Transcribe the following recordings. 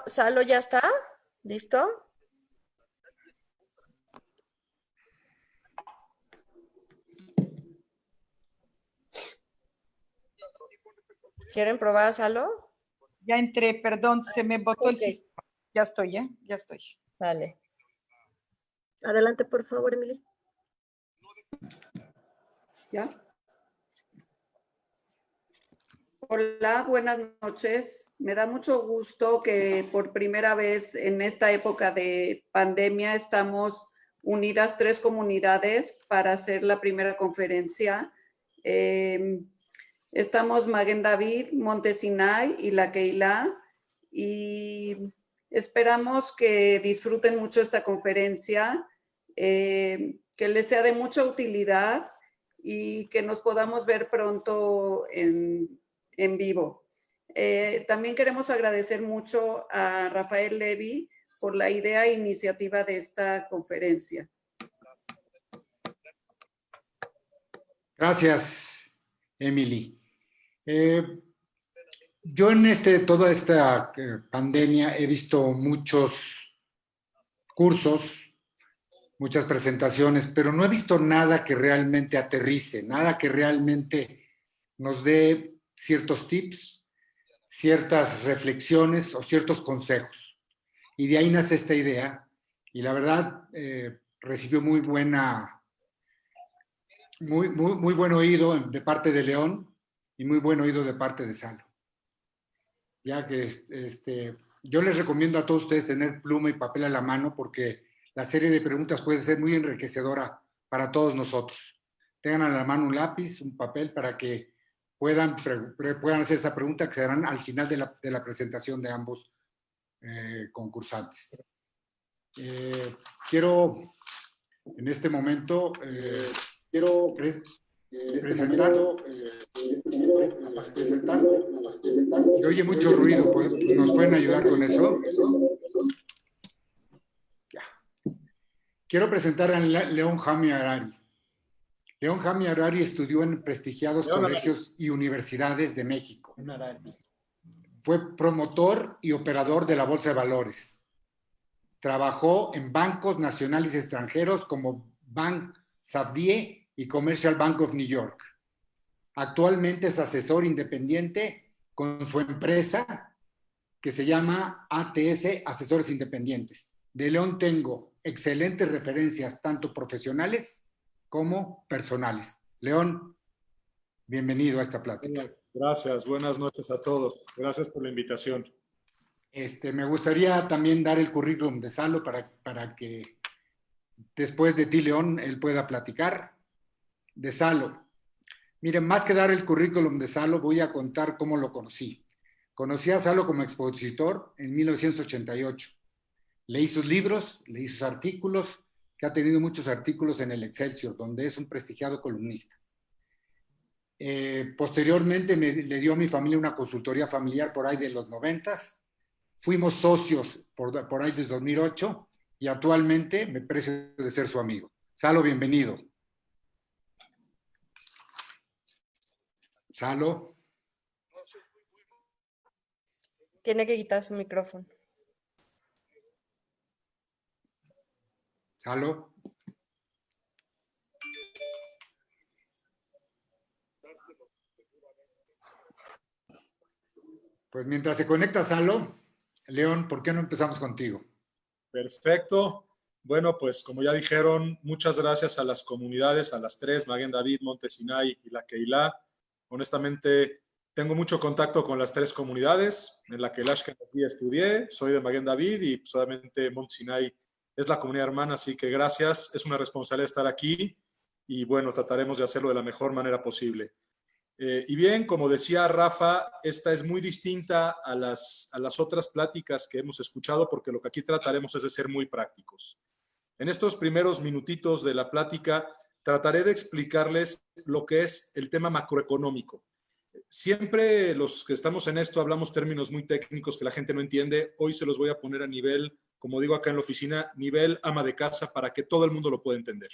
Salo ya está. ¿Listo? ¿Quieren probar a Salo? Ya entré, perdón, se me botó el sistema. Ya estoy, ¿eh? Ya estoy. Dale. Adelante, por favor, Emily. ¿Ya? Hola, buenas noches. Me da mucho gusto que por primera vez en esta época de pandemia estamos unidas 3 comunidades para hacer la primera conferencia. Estamos Maguen David, Monte Sinai y La Keilah, y esperamos que disfruten mucho esta conferencia, que les sea de mucha utilidad y que nos podamos ver pronto en vivo. También queremos agradecer mucho a Rafael Levy por la idea e iniciativa de esta conferencia. Gracias, Emily. Yo en toda esta pandemia he visto muchos cursos, muchas presentaciones, pero no he visto nada que realmente aterrice, nada que realmente nos dé ciertos tips, ciertas reflexiones o ciertos consejos. Y de ahí nace esta idea. Y la verdad, recibió muy buen oído de parte de León y muy buen oído de parte de Salo. Ya que yo les recomiendo a todos ustedes tener pluma y papel a la mano porque la serie de preguntas puede ser muy enriquecedora para todos nosotros. Tengan a la mano un lápiz, un papel para que puedan hacer esa pregunta que se darán al final de la presentación de ambos concursantes. Quiero en este momento presentar. Se oye mucho ruido, ¿nos pueden ayudar con eso? Ya. Quiero presentar a León Jami Harari. León Jami Harari estudió en prestigiados colegios y universidades de México. Fue promotor y operador de la Bolsa de Valores. Trabajó en bancos nacionales y extranjeros como Bank Sabadell y Commercial Bank of New York. Actualmente es asesor independiente con su empresa que se llama ATS Asesores Independientes. De León tengo excelentes referencias, tanto profesionales como personales. León, bienvenido a esta plática. Gracias, buenas noches a todos. Gracias por la invitación. Me gustaría también dar el currículum de Salo para que después de ti, León, él pueda platicar. De Salo. Miren, más que dar el currículum de Salo, voy a contar cómo lo conocí. Conocí a Salo como expositor en 1988. Leí sus libros, leí sus artículos, que ha tenido muchos artículos en el Excelsior, donde es un prestigiado columnista. Posteriormente le dio a mi familia una consultoría familiar por ahí de los 90s. Fuimos socios por ahí desde 2008 y actualmente me precio de ser su amigo. Salo, bienvenido. Salo. Tiene que quitar su micrófono. Salo. Pues mientras se conecta Salo, León, ¿por qué no empezamos contigo? Perfecto. Bueno, pues como ya dijeron, muchas gracias a las comunidades, a las 3, Maguen David, Monte Sinai y La Keilah. Honestamente, tengo mucho contacto con las 3 comunidades. En La Keilah que aquí estudié, soy de Maguen David y solamente Monte Sinai es la comunidad hermana, así que gracias. Es una responsabilidad estar aquí y bueno, trataremos de hacerlo de la mejor manera posible. Y bien, como decía Rafa, esta es muy distinta a las otras pláticas que hemos escuchado porque lo que aquí trataremos es de ser muy prácticos. En estos primeros minutitos de la plática trataré de explicarles lo que es el tema macroeconómico. Siempre los que estamos en esto hablamos términos muy técnicos que la gente no entiende. Hoy se los voy a poner a nivel, como digo acá en la oficina, nivel ama de casa para que todo el mundo lo pueda entender.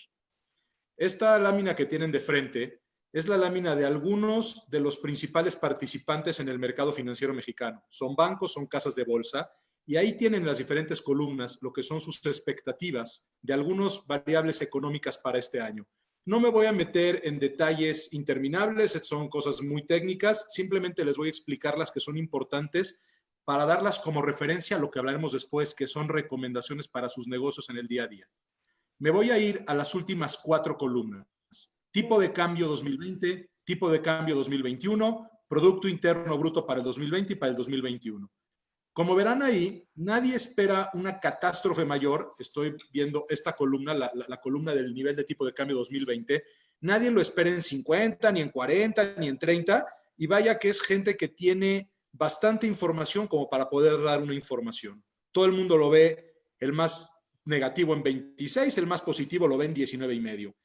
Esta lámina que tienen de frente es la lámina de algunos de los principales participantes en el mercado financiero mexicano. Son bancos, son casas de bolsa Y ahí tienen las diferentes columnas lo que son sus expectativas de algunas variables económicas para este año. No me voy a meter en detalles interminables, son cosas muy técnicas, simplemente les voy a explicar las que son importantes para darlas como referencia a lo que hablaremos después, que son recomendaciones para sus negocios en el día a día. Me voy a ir a las últimas 4 columnas. Tipo de cambio 2020, tipo de cambio 2021, Producto Interno Bruto para el 2020 y para el 2021. Como verán ahí, nadie espera una catástrofe mayor. Estoy viendo esta columna, la columna del nivel de tipo de cambio 2020. Nadie lo espera en 50, ni en 40, ni en 30. Y vaya que es gente que tiene bastante información como para poder dar una información. Todo el mundo lo ve, el más negativo en 26, el más positivo lo ve en 19,5.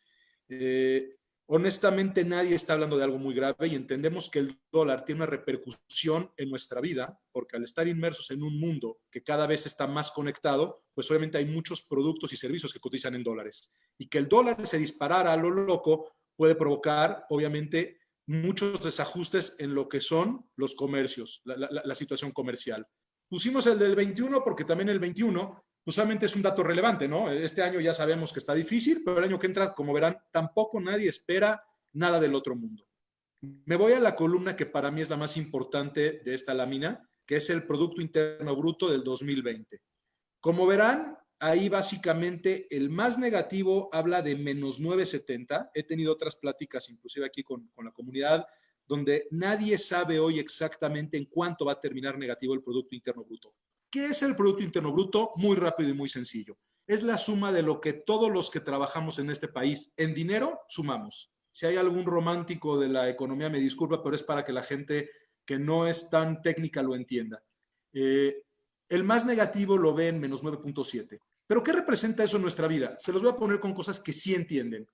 Honestamente, nadie está hablando de algo muy grave y entendemos que el dólar tiene una repercusión en nuestra vida, porque al estar inmersos en un mundo que cada vez está más conectado, pues obviamente hay muchos productos y servicios que cotizan en dólares. Y que el dólar se disparara a lo loco puede provocar, obviamente, muchos desajustes en lo que son los comercios, la situación comercial. Pusimos el del 21 porque también el 21 usualmente es un dato relevante, ¿no? Este año ya sabemos que está difícil, pero el año que entra, como verán, tampoco nadie espera nada del otro mundo. Me voy a la columna que para mí es la más importante de esta lámina, que es el Producto Interno Bruto del 2020. Como verán, ahí básicamente el más negativo habla de menos 9,70. He tenido otras pláticas, inclusive aquí con la comunidad, donde nadie sabe hoy exactamente en cuánto va a terminar negativo el Producto Interno Bruto. ¿Qué es el Producto Interno Bruto? Muy rápido y muy sencillo. Es la suma de lo que todos los que trabajamos en este país en dinero sumamos. Si hay algún romántico de la economía, me disculpa, pero es para que la gente que no es tan técnica lo entienda. El más negativo lo ve en menos 9,7. ¿Pero qué representa eso en nuestra vida? Se los voy a poner con cosas que sí entienden.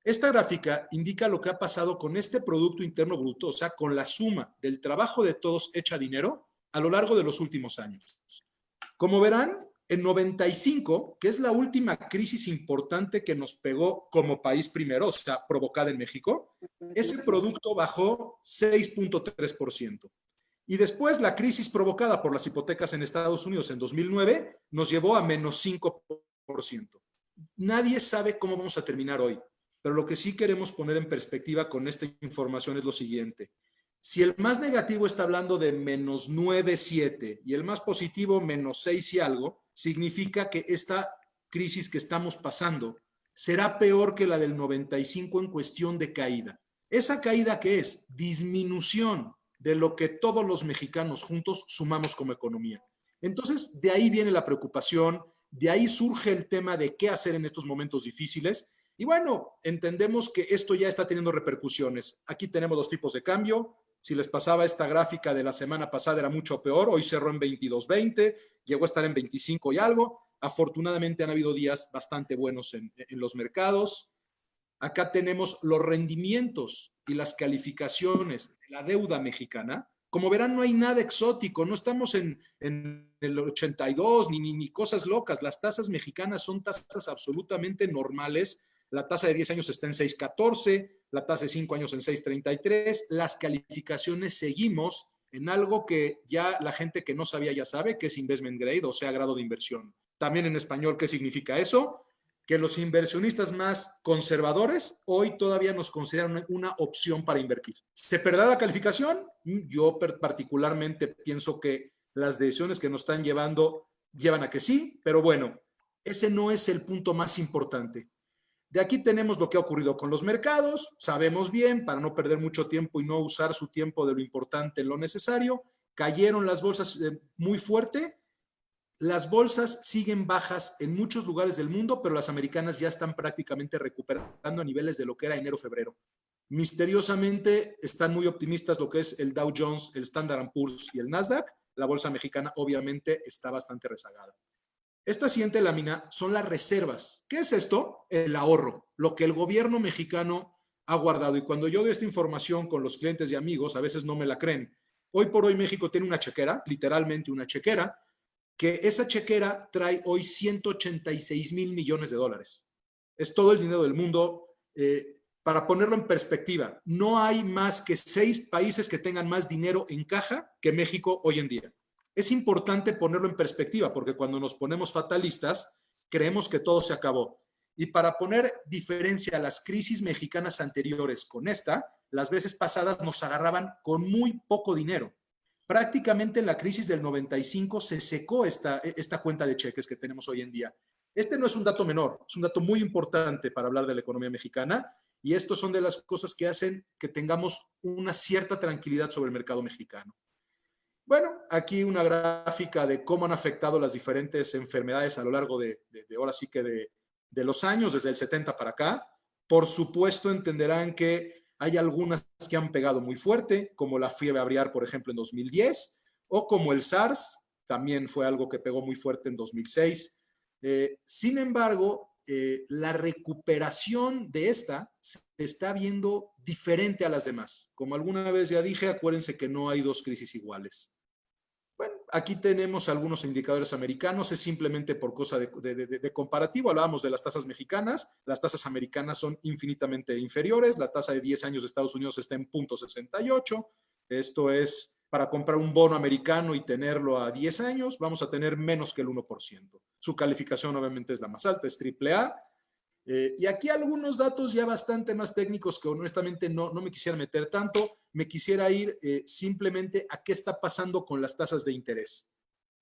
Esta gráfica indica lo que ha pasado con este Producto Interno Bruto, o sea, con la suma del trabajo de todos hecha dinero a lo largo de los últimos años. Como verán, en 95, que es la última crisis importante que nos pegó como país primero, o sea, provocada en México, ese producto bajó 6,3%. Y después la crisis provocada por las hipotecas en Estados Unidos en 2009 nos llevó a menos 5%. Nadie sabe cómo vamos a terminar hoy, pero lo que sí queremos poner en perspectiva con esta información es lo siguiente. Si el más negativo está hablando de menos 9,7 y el más positivo menos 6 y algo, significa que esta crisis que estamos pasando será peor que la del 95 en cuestión de caída. ¿Esa caída qué es? Disminución de lo que todos los mexicanos juntos sumamos como economía. Entonces, de ahí viene la preocupación, de ahí surge el tema de qué hacer en estos momentos difíciles. Y bueno, entendemos que esto ya está teniendo repercusiones. Aquí tenemos los tipos de cambio. Si les pasaba esta gráfica de la semana pasada era mucho peor, hoy cerró en 22.20, llegó a estar en 25 y algo. Afortunadamente han habido días bastante buenos en los mercados. Acá tenemos los rendimientos y las calificaciones de la deuda mexicana. Como verán, no hay nada exótico, no estamos en el 82 ni cosas locas. Las tasas mexicanas son tasas absolutamente normales. La tasa de 10 años está en 6,14, la tasa de 5 años en 6,33. Las calificaciones seguimos en algo que ya la gente que no sabía ya sabe, que es investment grade, o sea, grado de inversión. También en español, ¿qué significa eso? Que los inversionistas más conservadores hoy todavía nos consideran una opción para invertir. ¿Se perderá la calificación? Yo particularmente pienso que las decisiones que nos están llevan a que sí, pero bueno, ese no es el punto más importante. De aquí tenemos lo que ha ocurrido con los mercados. Sabemos bien, para no perder mucho tiempo y no usar su tiempo de lo importante en lo necesario, cayeron las bolsas muy fuerte. Las bolsas siguen bajas en muchos lugares del mundo, pero las americanas ya están prácticamente recuperando a niveles de lo que era enero-febrero. Misteriosamente están muy optimistas lo que es el Dow Jones, el Standard & Poor's y el Nasdaq. La bolsa mexicana obviamente está bastante rezagada. Esta siguiente lámina son las reservas. ¿Qué es esto? El ahorro, lo que el gobierno mexicano ha guardado. Y cuando yo doy esta información con los clientes y amigos, a veces no me la creen. Hoy por hoy México tiene una chequera, literalmente una chequera, que esa chequera trae hoy 186,000 millones de dólares. Es todo el dinero del mundo. Para ponerlo en perspectiva, no hay más que 6 países que tengan más dinero en caja que México hoy en día. Es importante ponerlo en perspectiva, porque cuando nos ponemos fatalistas, creemos que todo se acabó. Y para poner diferencia a las crisis mexicanas anteriores con esta, las veces pasadas nos agarraban con muy poco dinero. Prácticamente en la crisis del 95 se secó esta cuenta de cheques que tenemos hoy en día. Este no es un dato menor, es un dato muy importante para hablar de la economía mexicana, y estos son de las cosas que hacen que tengamos una cierta tranquilidad sobre el mercado mexicano. Bueno, aquí una gráfica de cómo han afectado las diferentes enfermedades a lo largo de ahora sí que de los años, desde el 70 para acá. Por supuesto, entenderán que hay algunas que han pegado muy fuerte, como la fiebre aviar, por ejemplo, en 2010, o como el SARS, también fue algo que pegó muy fuerte en 2006. Sin embargo, la recuperación de esta se está viendo diferente a las demás. Como alguna vez ya dije, acuérdense que no hay dos crisis iguales. Bueno, aquí tenemos algunos indicadores americanos, es simplemente por cosa de comparativo. Hablábamos de las tasas mexicanas, las tasas americanas son infinitamente inferiores, la tasa de 10 años de Estados Unidos está en 0.68, esto es para comprar un bono americano y tenerlo a 10 años, vamos a tener menos que el 1%. Su calificación obviamente es la más alta, es AAA. Y aquí algunos datos ya bastante más técnicos que honestamente no me quisiera meter tanto, me quisiera ir simplemente a qué está pasando con las tasas de interés.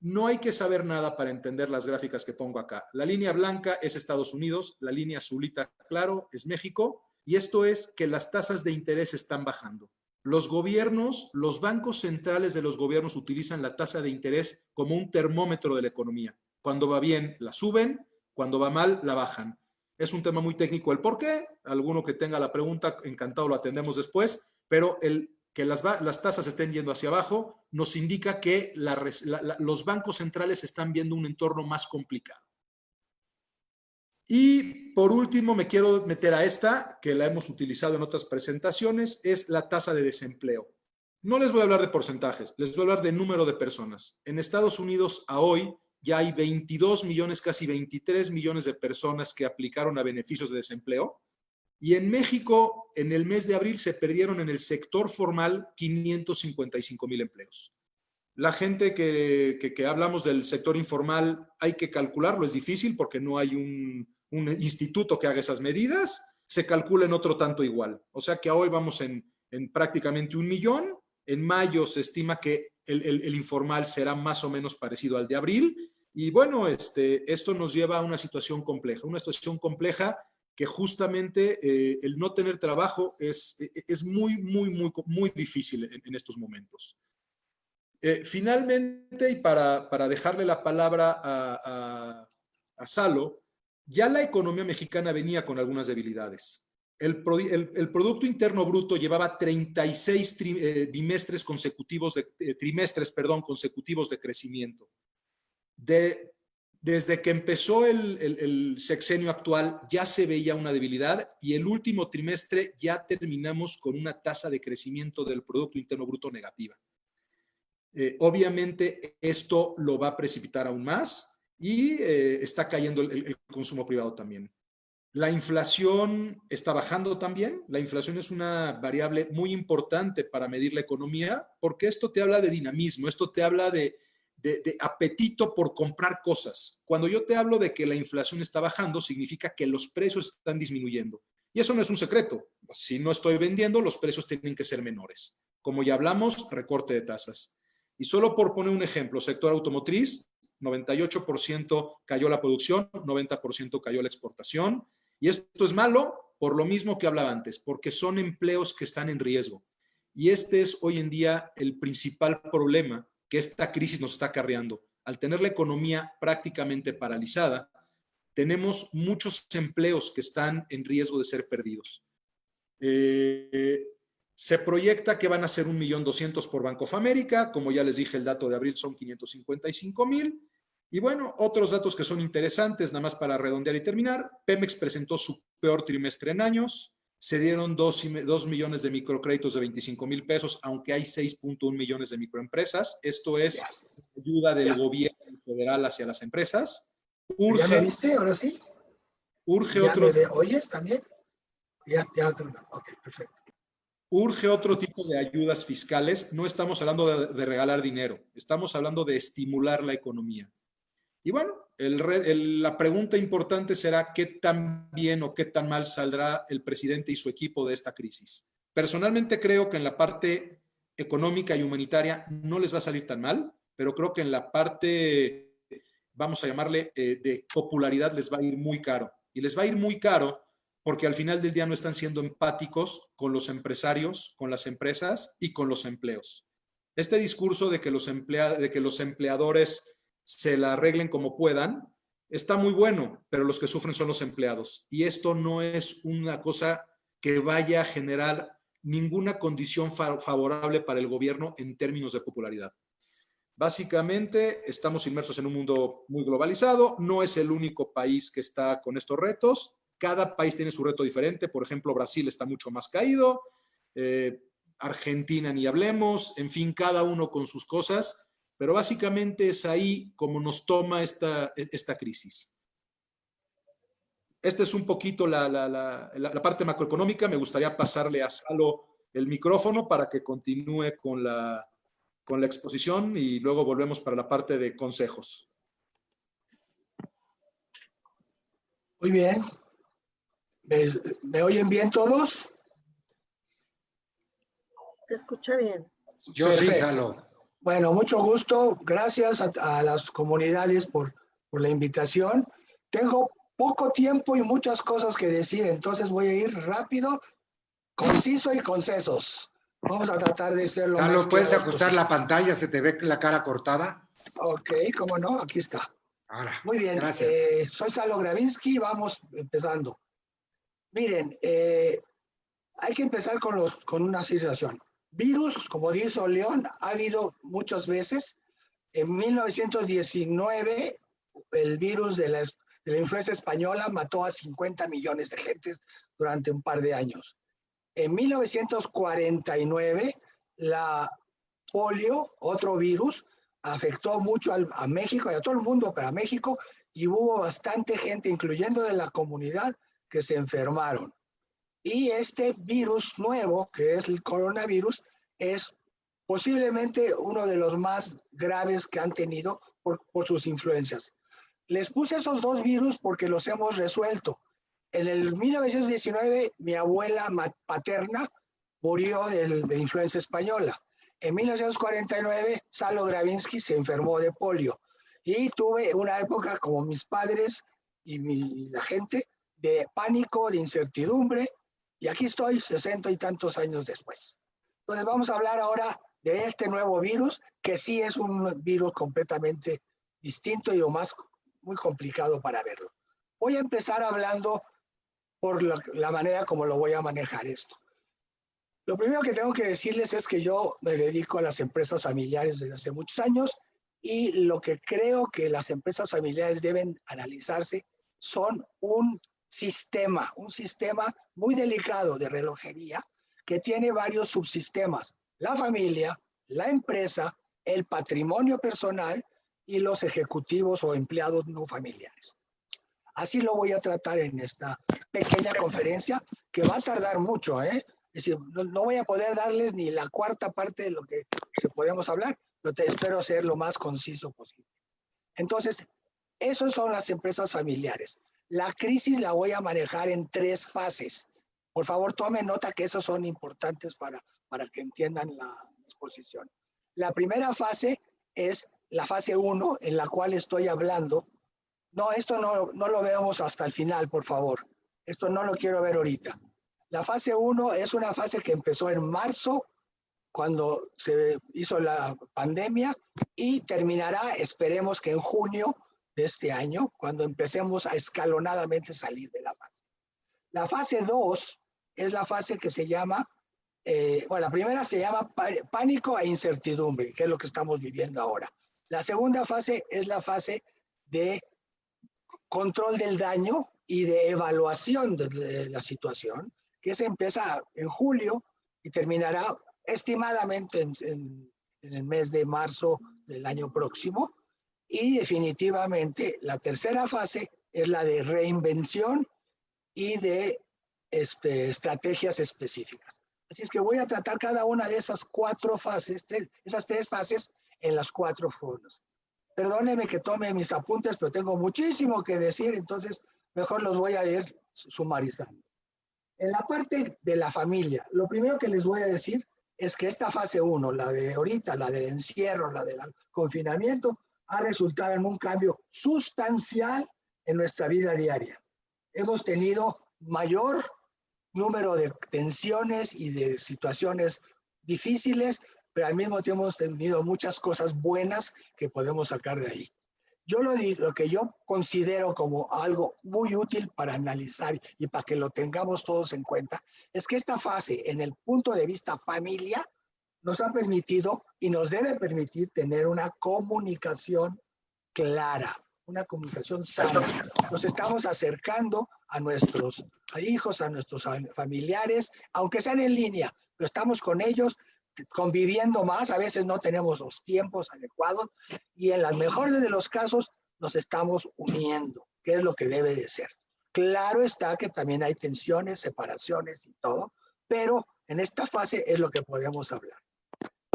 No hay que saber nada para entender las gráficas que pongo acá. La línea blanca es Estados Unidos, la línea azulita, claro, es México, y esto es que las tasas de interés están bajando. Los gobiernos, los bancos centrales de los gobiernos utilizan la tasa de interés como un termómetro de la economía. Cuando va bien, la suben, cuando va mal, la bajan. Es un tema muy técnico el por qué. Alguno que tenga la pregunta, encantado lo atendemos después, pero que las tasas estén yendo hacia abajo nos indica que los bancos centrales están viendo un entorno más complicado. Y por último me quiero meter a esta, que la hemos utilizado en otras presentaciones, es la tasa de desempleo. No les voy a hablar de porcentajes, les voy a hablar de número de personas. En Estados Unidos a hoy ya hay 22 millones, casi 23 millones de personas que aplicaron a beneficios de desempleo. Y en México, en el mes de abril, se perdieron en el sector formal 555,000 empleos. La gente que hablamos del sector informal, hay que calcularlo, es difícil porque no hay un instituto que haga esas medidas, se calcula en otro tanto igual. O sea que hoy vamos en prácticamente 1 millón. En mayo se estima que el informal será más o menos parecido al de abril. Y bueno, esto nos lleva a una situación compleja que justamente el no tener trabajo es muy difícil en estos momentos. Finalmente, y para dejarle la palabra a Salo, ya la economía mexicana venía con algunas debilidades. El Producto Interno Bruto llevaba 36 trimestres consecutivos de crecimiento. Desde que empezó el sexenio actual ya se veía una debilidad y el último trimestre ya terminamos con una tasa de crecimiento del Producto Interno Bruto negativa. Obviamente esto lo va a precipitar aún más y está cayendo el consumo privado también. La inflación está bajando también. La inflación es una variable muy importante para medir la economía porque esto te habla de dinamismo, esto te habla de apetito por comprar cosas. Cuando yo te hablo de que la inflación está bajando, significa que los precios están disminuyendo. Y eso no es un secreto. Si no estoy vendiendo, los precios tienen que ser menores. Como ya hablamos, recorte de tasas. Y solo por poner un ejemplo, sector automotriz, 98% cayó la producción, 90% cayó la exportación. Y esto es malo por lo mismo que hablaba antes, porque son empleos que están en riesgo. Y este es hoy en día el principal problema que esta crisis nos está acarreando. Al tener la economía prácticamente paralizada, tenemos muchos empleos que están en riesgo de ser perdidos. Se proyecta que van a ser 1.200.000 por Bank of America. Como ya les dije, el dato de abril son 555,000. Y bueno, otros datos que son interesantes, nada más para redondear y terminar. Pemex presentó su peor trimestre en años. Se dieron 2 millones de microcréditos de 25,000 pesos, aunque hay 6.1 millones de microempresas. Esto es ayuda del gobierno federal hacia las empresas. ¿Ya me viste? Ahora sí. Urge ¿Ya otro. me oyes también? Ya terminó. Ok, perfecto. urge otro tipo de ayudas fiscales. No estamos hablando de regalar dinero, estamos hablando de estimular la economía. Y bueno, la pregunta importante será qué tan bien o qué tan mal saldrá el presidente y su equipo de esta crisis. Personalmente creo que en la parte económica y humanitaria no les va a salir tan mal, pero creo que en la parte, vamos a llamarle, de popularidad les va a ir muy caro. Y les va a ir muy caro porque al final del día no están siendo empáticos con los empresarios, con las empresas y con los empleos. Este discurso de que los empleadores se la arreglen como puedan, está muy bueno, pero los que sufren son los empleados. Y esto no es una cosa que vaya a generar ninguna condición favorable para el gobierno en términos de popularidad. Básicamente, estamos inmersos en un mundo muy globalizado, no es el único país que está con estos retos, cada país tiene su reto diferente, por ejemplo, Brasil está mucho más caído, Argentina ni hablemos, en fin, cada uno con sus cosas, pero básicamente es ahí como nos toma esta crisis. Esta es un poquito la parte macroeconómica. Me gustaría pasarle a Salo el micrófono para que continúe con la exposición y luego volvemos para la parte de consejos. Muy bien. ¿Me oyen bien todos? Se escucha bien. Yo sí, Perfecto. Salo. Bueno, mucho gusto. Gracias a las comunidades por la invitación. Tengo poco tiempo y muchas cosas que decir, entonces voy a ir rápido, conciso y concesos. Vamos a tratar de ser lo más Salo, ¿puedes claros ajustar posible. la pantalla? ¿Se te ve la cara cortada? Ok, cómo no, aquí está. Ahora, Muy bien, gracias. soy Salo Gravinsky, vamos empezando. Miren, hay que empezar con una situación. Virus, como dice León, ha habido muchas veces. En 1919, el virus de la influenza española mató a 50 millones de gentes durante un par de años. En 1949, la polio, otro virus, afectó mucho a México y a todo el mundo, pero a México, y hubo bastante gente, incluyendo de la comunidad, que se enfermaron. Y este virus nuevo, que es el coronavirus, es posiblemente uno de los más graves que han tenido por sus influencias. Les puse esos dos virus porque los hemos resuelto. En el 1919, mi abuela paterna murió de influenza española. En 1949, Salo Gravinsky se enfermó de polio. Y tuve una época, como mis padres y la gente, de pánico, de incertidumbre. Y aquí estoy, 60 y tantos años después. Entonces vamos a hablar ahora de este nuevo virus, que sí es un virus completamente distinto y lo más muy complicado para verlo. Voy a empezar hablando por la manera como lo voy a manejar esto. Lo primero que tengo que decirles es que yo me dedico a las empresas familiares desde hace muchos años y lo que creo que las empresas familiares deben analizarse son un sistema muy delicado de relojería que tiene varios subsistemas: la familia, la empresa, el patrimonio personal y los ejecutivos o empleados no familiares. Así lo voy a tratar en esta pequeña conferencia que va a tardar mucho, Es decir, no voy a poder darles ni la cuarta parte de lo que podemos hablar, pero espero ser lo más conciso posible. Entonces, esas son las empresas familiares. La crisis la voy a manejar en 3 fases. Por favor, tomen nota que esos son importantes para que entiendan la exposición. La primera fase es la fase 1, en la cual estoy hablando. No, esto no lo veamos hasta el final, por favor. Esto no lo quiero ver ahorita. La fase 1 es una fase que empezó en marzo, cuando se hizo la pandemia, y terminará, esperemos que en junio de este año, cuando empecemos a escalonadamente salir de la fase. La fase 2 es la fase que se llama, la primera se llama pánico e incertidumbre, que es lo que estamos viviendo ahora. La segunda fase es la fase de control del daño y de evaluación de la situación, que se empieza en julio y terminará estimadamente en el mes de marzo del año próximo. Y definitivamente la tercera fase es la de reinvención y de estrategias específicas. Así es que voy a tratar cada una de esas 4 fases, esas 3 fases en las 4 formas. Perdónenme que tome mis apuntes, pero tengo muchísimo que decir, entonces mejor los voy a ir sumarizando. En la parte de la familia, lo primero que les voy a decir es que esta fase 1, la de ahorita, la del encierro, la del confinamiento, ha resultado en un cambio sustancial en nuestra vida diaria. Hemos tenido mayor número de tensiones y de situaciones difíciles, pero al mismo tiempo hemos tenido muchas cosas buenas que podemos sacar de ahí. Yo lo que yo considero como algo muy útil para analizar y para que lo tengamos todos en cuenta, es que esta fase, en el punto de vista familia, nos ha permitido y nos debe permitir tener una comunicación clara, una comunicación sana. Nos estamos acercando a nuestros hijos, a nuestros familiares, aunque sean en línea, pero estamos con ellos conviviendo más, a veces no tenemos los tiempos adecuados y en las mejores de los casos nos estamos uniendo, que es lo que debe de ser. Claro está que también hay tensiones, separaciones y todo, pero en esta fase es lo que podemos hablar.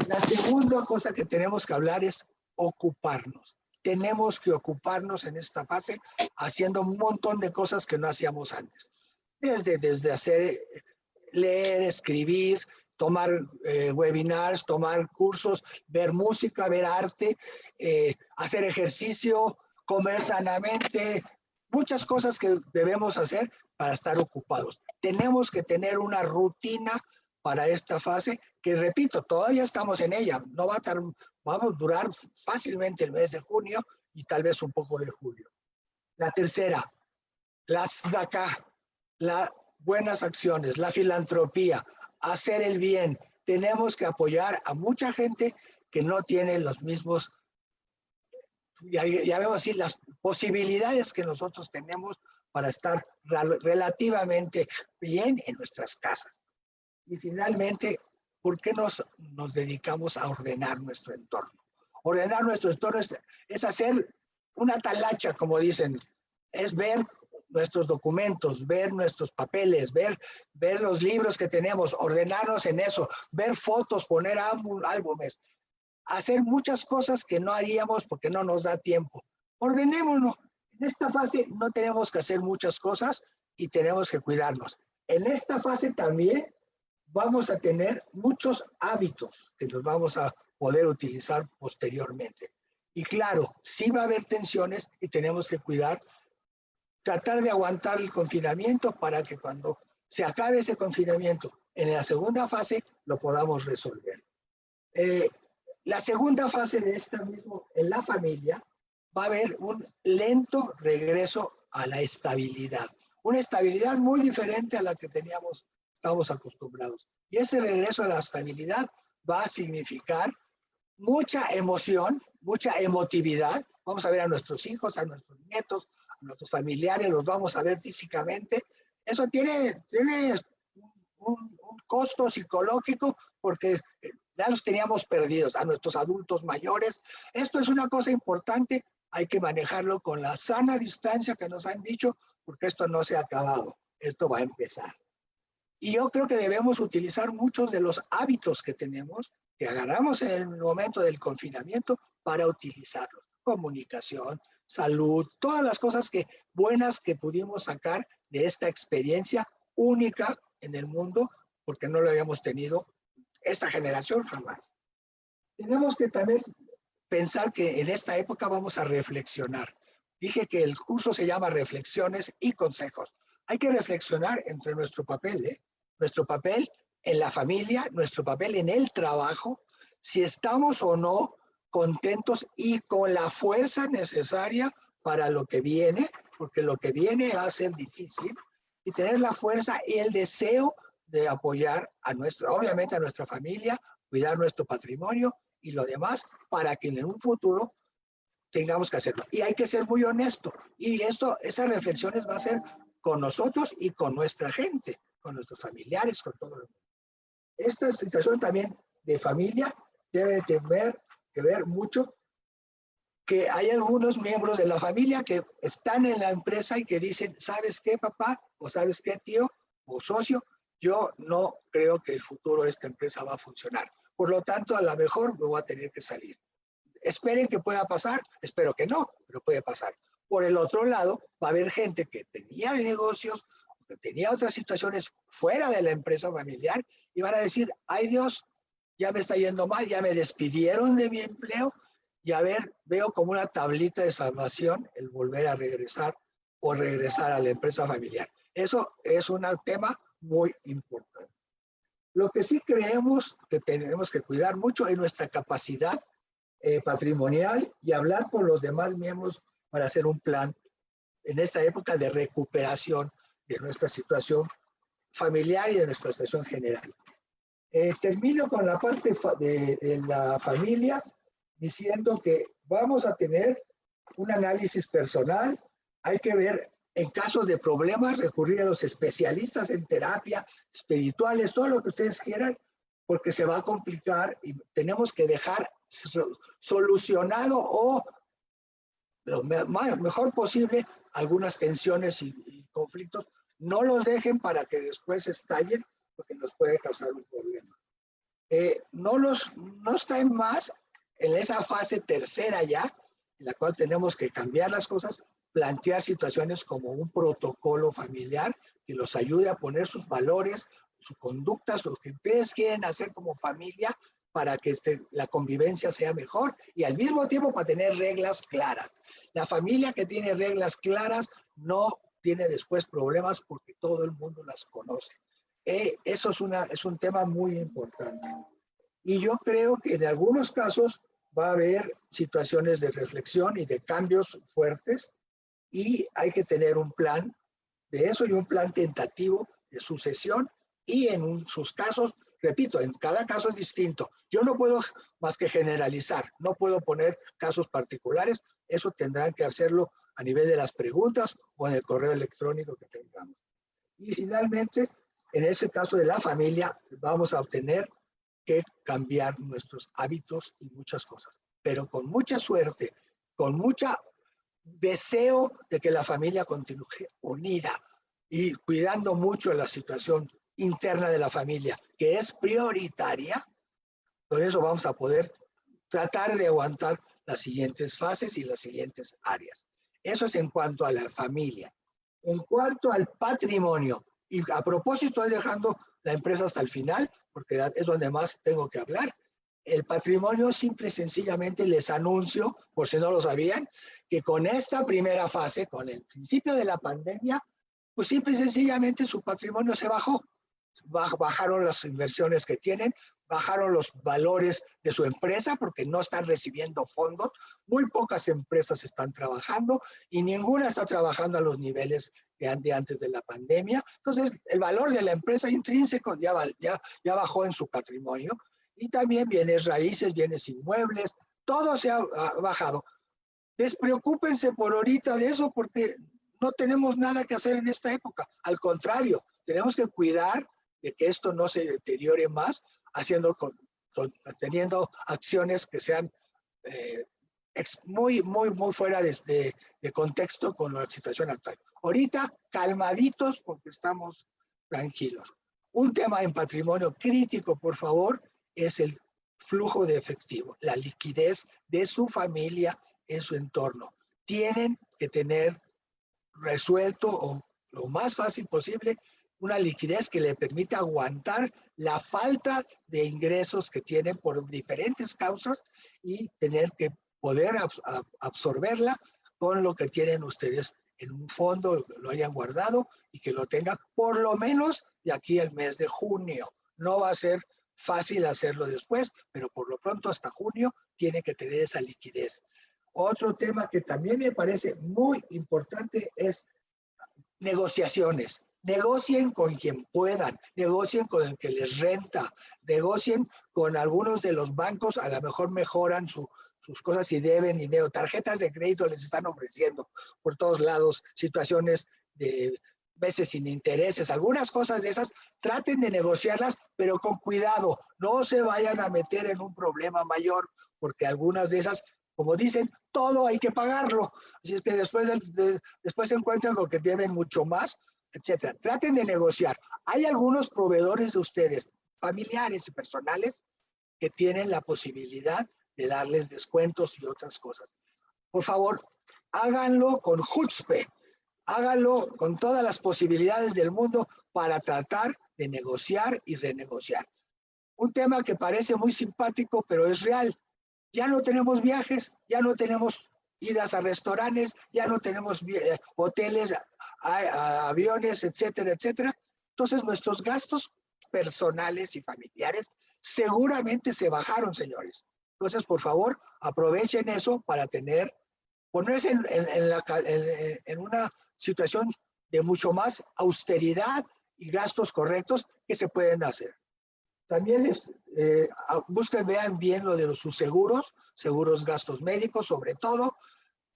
La segunda cosa que tenemos que hablar es ocuparnos. Tenemos que ocuparnos en esta fase haciendo un montón de cosas que no hacíamos antes. Desde hacer, leer, escribir, tomar webinars, tomar cursos, ver música, ver arte, hacer ejercicio, comer sanamente, muchas cosas que debemos hacer para estar ocupados. Tenemos que tener una rutina para esta fase que, repito, todavía estamos en ella. No va a estar, vamos a durar fácilmente el mes de junio y tal vez un poco de julio. La tercera, las buenas acciones, la filantropía, hacer el bien. Tenemos que apoyar a mucha gente que no tiene los mismos, ya vemos así, las posibilidades que nosotros tenemos para estar relativamente bien en nuestras casas. Y finalmente, ¿por qué nos dedicamos a ordenar nuestro entorno? Ordenar nuestro entorno es hacer una talacha, como dicen, es ver nuestros documentos, ver nuestros papeles, ver los libros que tenemos, ordenarnos en eso, ver fotos, poner álbumes, hacer muchas cosas que no haríamos porque no nos da tiempo. Ordenémonos. En esta fase no tenemos que hacer muchas cosas y tenemos que cuidarnos. En esta fase también vamos a tener muchos hábitos que los vamos a poder utilizar posteriormente. Y claro, sí va a haber tensiones y tenemos que tratar de aguantar el confinamiento para que cuando se acabe ese confinamiento en la segunda fase lo podamos resolver. La segunda fase de esta misma, en la familia, va a haber un lento regreso a la estabilidad. Una estabilidad muy diferente a la que estamos acostumbrados. Y ese regreso a la estabilidad va a significar mucha emoción, mucha emotividad. Vamos a ver a nuestros hijos, a nuestros nietos, a nuestros familiares, los vamos a ver físicamente. Eso tiene un costo psicológico porque ya los teníamos perdidos, a nuestros adultos mayores. Esto es una cosa importante, hay que manejarlo con la sana distancia que nos han dicho, porque esto no se ha acabado, esto va a empezar. Y yo creo que debemos utilizar muchos de los hábitos que tenemos, que agarramos en el momento del confinamiento, para utilizarlos. Comunicación, salud, todas las cosas buenas que pudimos sacar de esta experiencia única en el mundo, porque no lo habíamos tenido esta generación jamás. Tenemos que también pensar que en esta época vamos a reflexionar. Dije que el curso se llama Reflexiones y Consejos. Hay que reflexionar entre nuestro papel, nuestro papel en la familia, nuestro papel en el trabajo, si estamos o no contentos y con la fuerza necesaria para lo que viene, porque lo que viene va a ser difícil, y tener la fuerza y el deseo de apoyar obviamente a nuestra familia, cuidar nuestro patrimonio y lo demás, para que en un futuro tengamos que hacerlo. Y hay que ser muy honesto. Y esas reflexiones va a ser con nosotros y con nuestra gente, con nuestros familiares, con todo el mundo. Esta situación también de familia debe tener que ver mucho que hay algunos miembros de la familia que están en la empresa y que dicen, ¿sabes qué, papá? O ¿sabes qué, tío? O socio, yo no creo que el futuro de esta empresa va a funcionar. Por lo tanto, a lo mejor me voy a tener que salir. Esperen que pueda pasar, espero que no, pero puede pasar. Por el otro lado, va a haber gente que tenía negocios, que tenía otras situaciones fuera de la empresa familiar y van a decir, ay Dios, ya me está yendo mal, ya me despidieron de mi empleo y a ver, veo como una tablita de salvación el volver a regresar o regresar a la empresa familiar. Eso es un tema muy importante. Lo que sí creemos que tenemos que cuidar mucho es nuestra capacidad patrimonial y hablar con los demás miembros para hacer un plan en esta época de recuperación de nuestra situación familiar y de nuestra situación general. Termino con la parte de la familia diciendo que vamos a tener un análisis personal. Hay que ver, en casos de problemas, recurrir a los especialistas en terapia, espirituales, todo lo que ustedes quieran, porque se va a complicar y tenemos que dejar solucionado o lo mejor posible algunas tensiones y conflictos. No los dejen para que después estallen, porque nos puede causar un problema. No está en más en esa fase tercera ya, en la cual tenemos que cambiar las cosas, plantear situaciones como un protocolo familiar que los ayude a poner sus valores, sus conductas, lo que ustedes quieren hacer como familia para que la convivencia sea mejor y al mismo tiempo para tener reglas claras. La familia que tiene reglas claras no tiene después problemas porque todo el mundo las conoce. Eso es un tema muy importante. Y yo creo que en algunos casos va a haber situaciones de reflexión y de cambios fuertes y hay que tener un plan de eso y un plan tentativo de sucesión y en sus casos, repito, en cada caso es distinto. Yo no puedo más que generalizar, no puedo poner casos particulares, eso tendrán que hacerlo a nivel de las preguntas o en el correo electrónico que tengamos. Y finalmente, en ese caso de la familia, vamos a obtener que cambiar nuestros hábitos y muchas cosas, pero con mucha suerte, con mucho deseo de que la familia continúe unida y cuidando mucho la situación interna de la familia, que es prioritaria. Por eso vamos a poder tratar de aguantar las siguientes fases y las siguientes áreas. Eso es en cuanto a la familia. En cuanto al patrimonio, y a propósito estoy dejando la empresa hasta el final, porque es donde más tengo que hablar. El patrimonio, simple y sencillamente les anuncio, por si no lo sabían, que con esta primera fase, con el principio de la pandemia, pues simple y sencillamente su patrimonio se bajó. Bajaron las inversiones que tienen, bajaron los valores de su empresa porque no están recibiendo fondos, muy pocas empresas están trabajando y ninguna está trabajando a los niveles de antes de la pandemia. Entonces, el valor de la empresa intrínseco ya bajó en su patrimonio y también bienes raíces, bienes inmuebles, todo se ha bajado. Despreocúpense por ahorita de eso porque no tenemos nada que hacer en esta época. Al contrario, tenemos que cuidar de que esto no se deteriore más, teniendo acciones que sean muy fuera de contexto con la situación actual. Ahorita, calmaditos porque estamos tranquilos. Un tema en patrimonio crítico, por favor, es el flujo de efectivo, la liquidez de su familia en su entorno. Tienen que tener resuelto o lo más fácil posible una liquidez que le permita aguantar la falta de ingresos que tienen por diferentes causas y tener que poder absorberla con lo que tienen ustedes en un fondo, lo hayan guardado y que lo tengan por lo menos de aquí al mes de junio. No va a ser fácil hacerlo después, pero por lo pronto hasta junio tiene que tener esa liquidez. Otro tema que también me parece muy importante es negociaciones. Negocien con quien puedan, negocien con el que les renta, negocien con algunos de los bancos, a lo mejor mejoran sus cosas si deben dinero. Tarjetas de crédito les están ofreciendo por todos lados, situaciones de veces sin intereses, algunas cosas de esas, traten de negociarlas, pero con cuidado, no se vayan a meter en un problema mayor, porque algunas de esas, como dicen, todo hay que pagarlo. Así es que después se encuentran con que deben mucho más etcétera. Traten de negociar. Hay algunos proveedores de ustedes, familiares y personales, que tienen la posibilidad de darles descuentos y otras cosas. Por favor, háganlo con chutzpe, háganlo con todas las posibilidades del mundo para tratar de negociar y renegociar. Un tema que parece muy simpático, pero es real. Ya no tenemos viajes, ya no tenemos idas a restaurantes, ya no tenemos hoteles, aviones, etcétera, etcétera. Entonces, nuestros gastos personales y familiares seguramente se bajaron, señores. Entonces, por favor, aprovechen eso para ponerse en una situación de mucho más austeridad y gastos correctos que se pueden hacer. También busquen, vean bien lo de sus seguros gastos médicos sobre todo,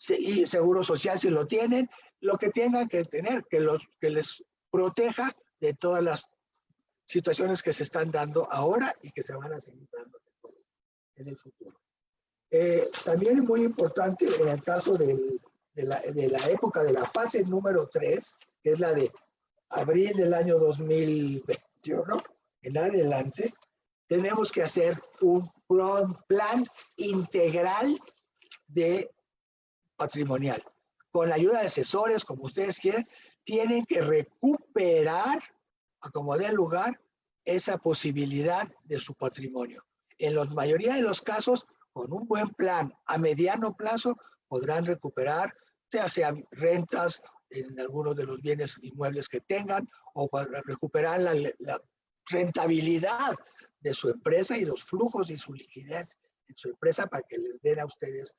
y seguro social si lo tienen, lo que tengan que tener, que les proteja de todas las situaciones que se están dando ahora y que se van a seguir dando en el futuro. También es muy importante en el caso de la época de la fase número 3, que es la de abril del año 2021, en adelante, tenemos que hacer un plan integral de patrimonial. Con la ayuda de asesores, como ustedes quieren, tienen que recuperar, a como dé lugar, esa posibilidad de su patrimonio. En la mayoría de los casos, con un buen plan a mediano plazo, podrán recuperar, ya sea rentas en algunos de los bienes inmuebles que tengan, o para recuperar la rentabilidad de su empresa y los flujos y su liquidez en su empresa para que les den a ustedes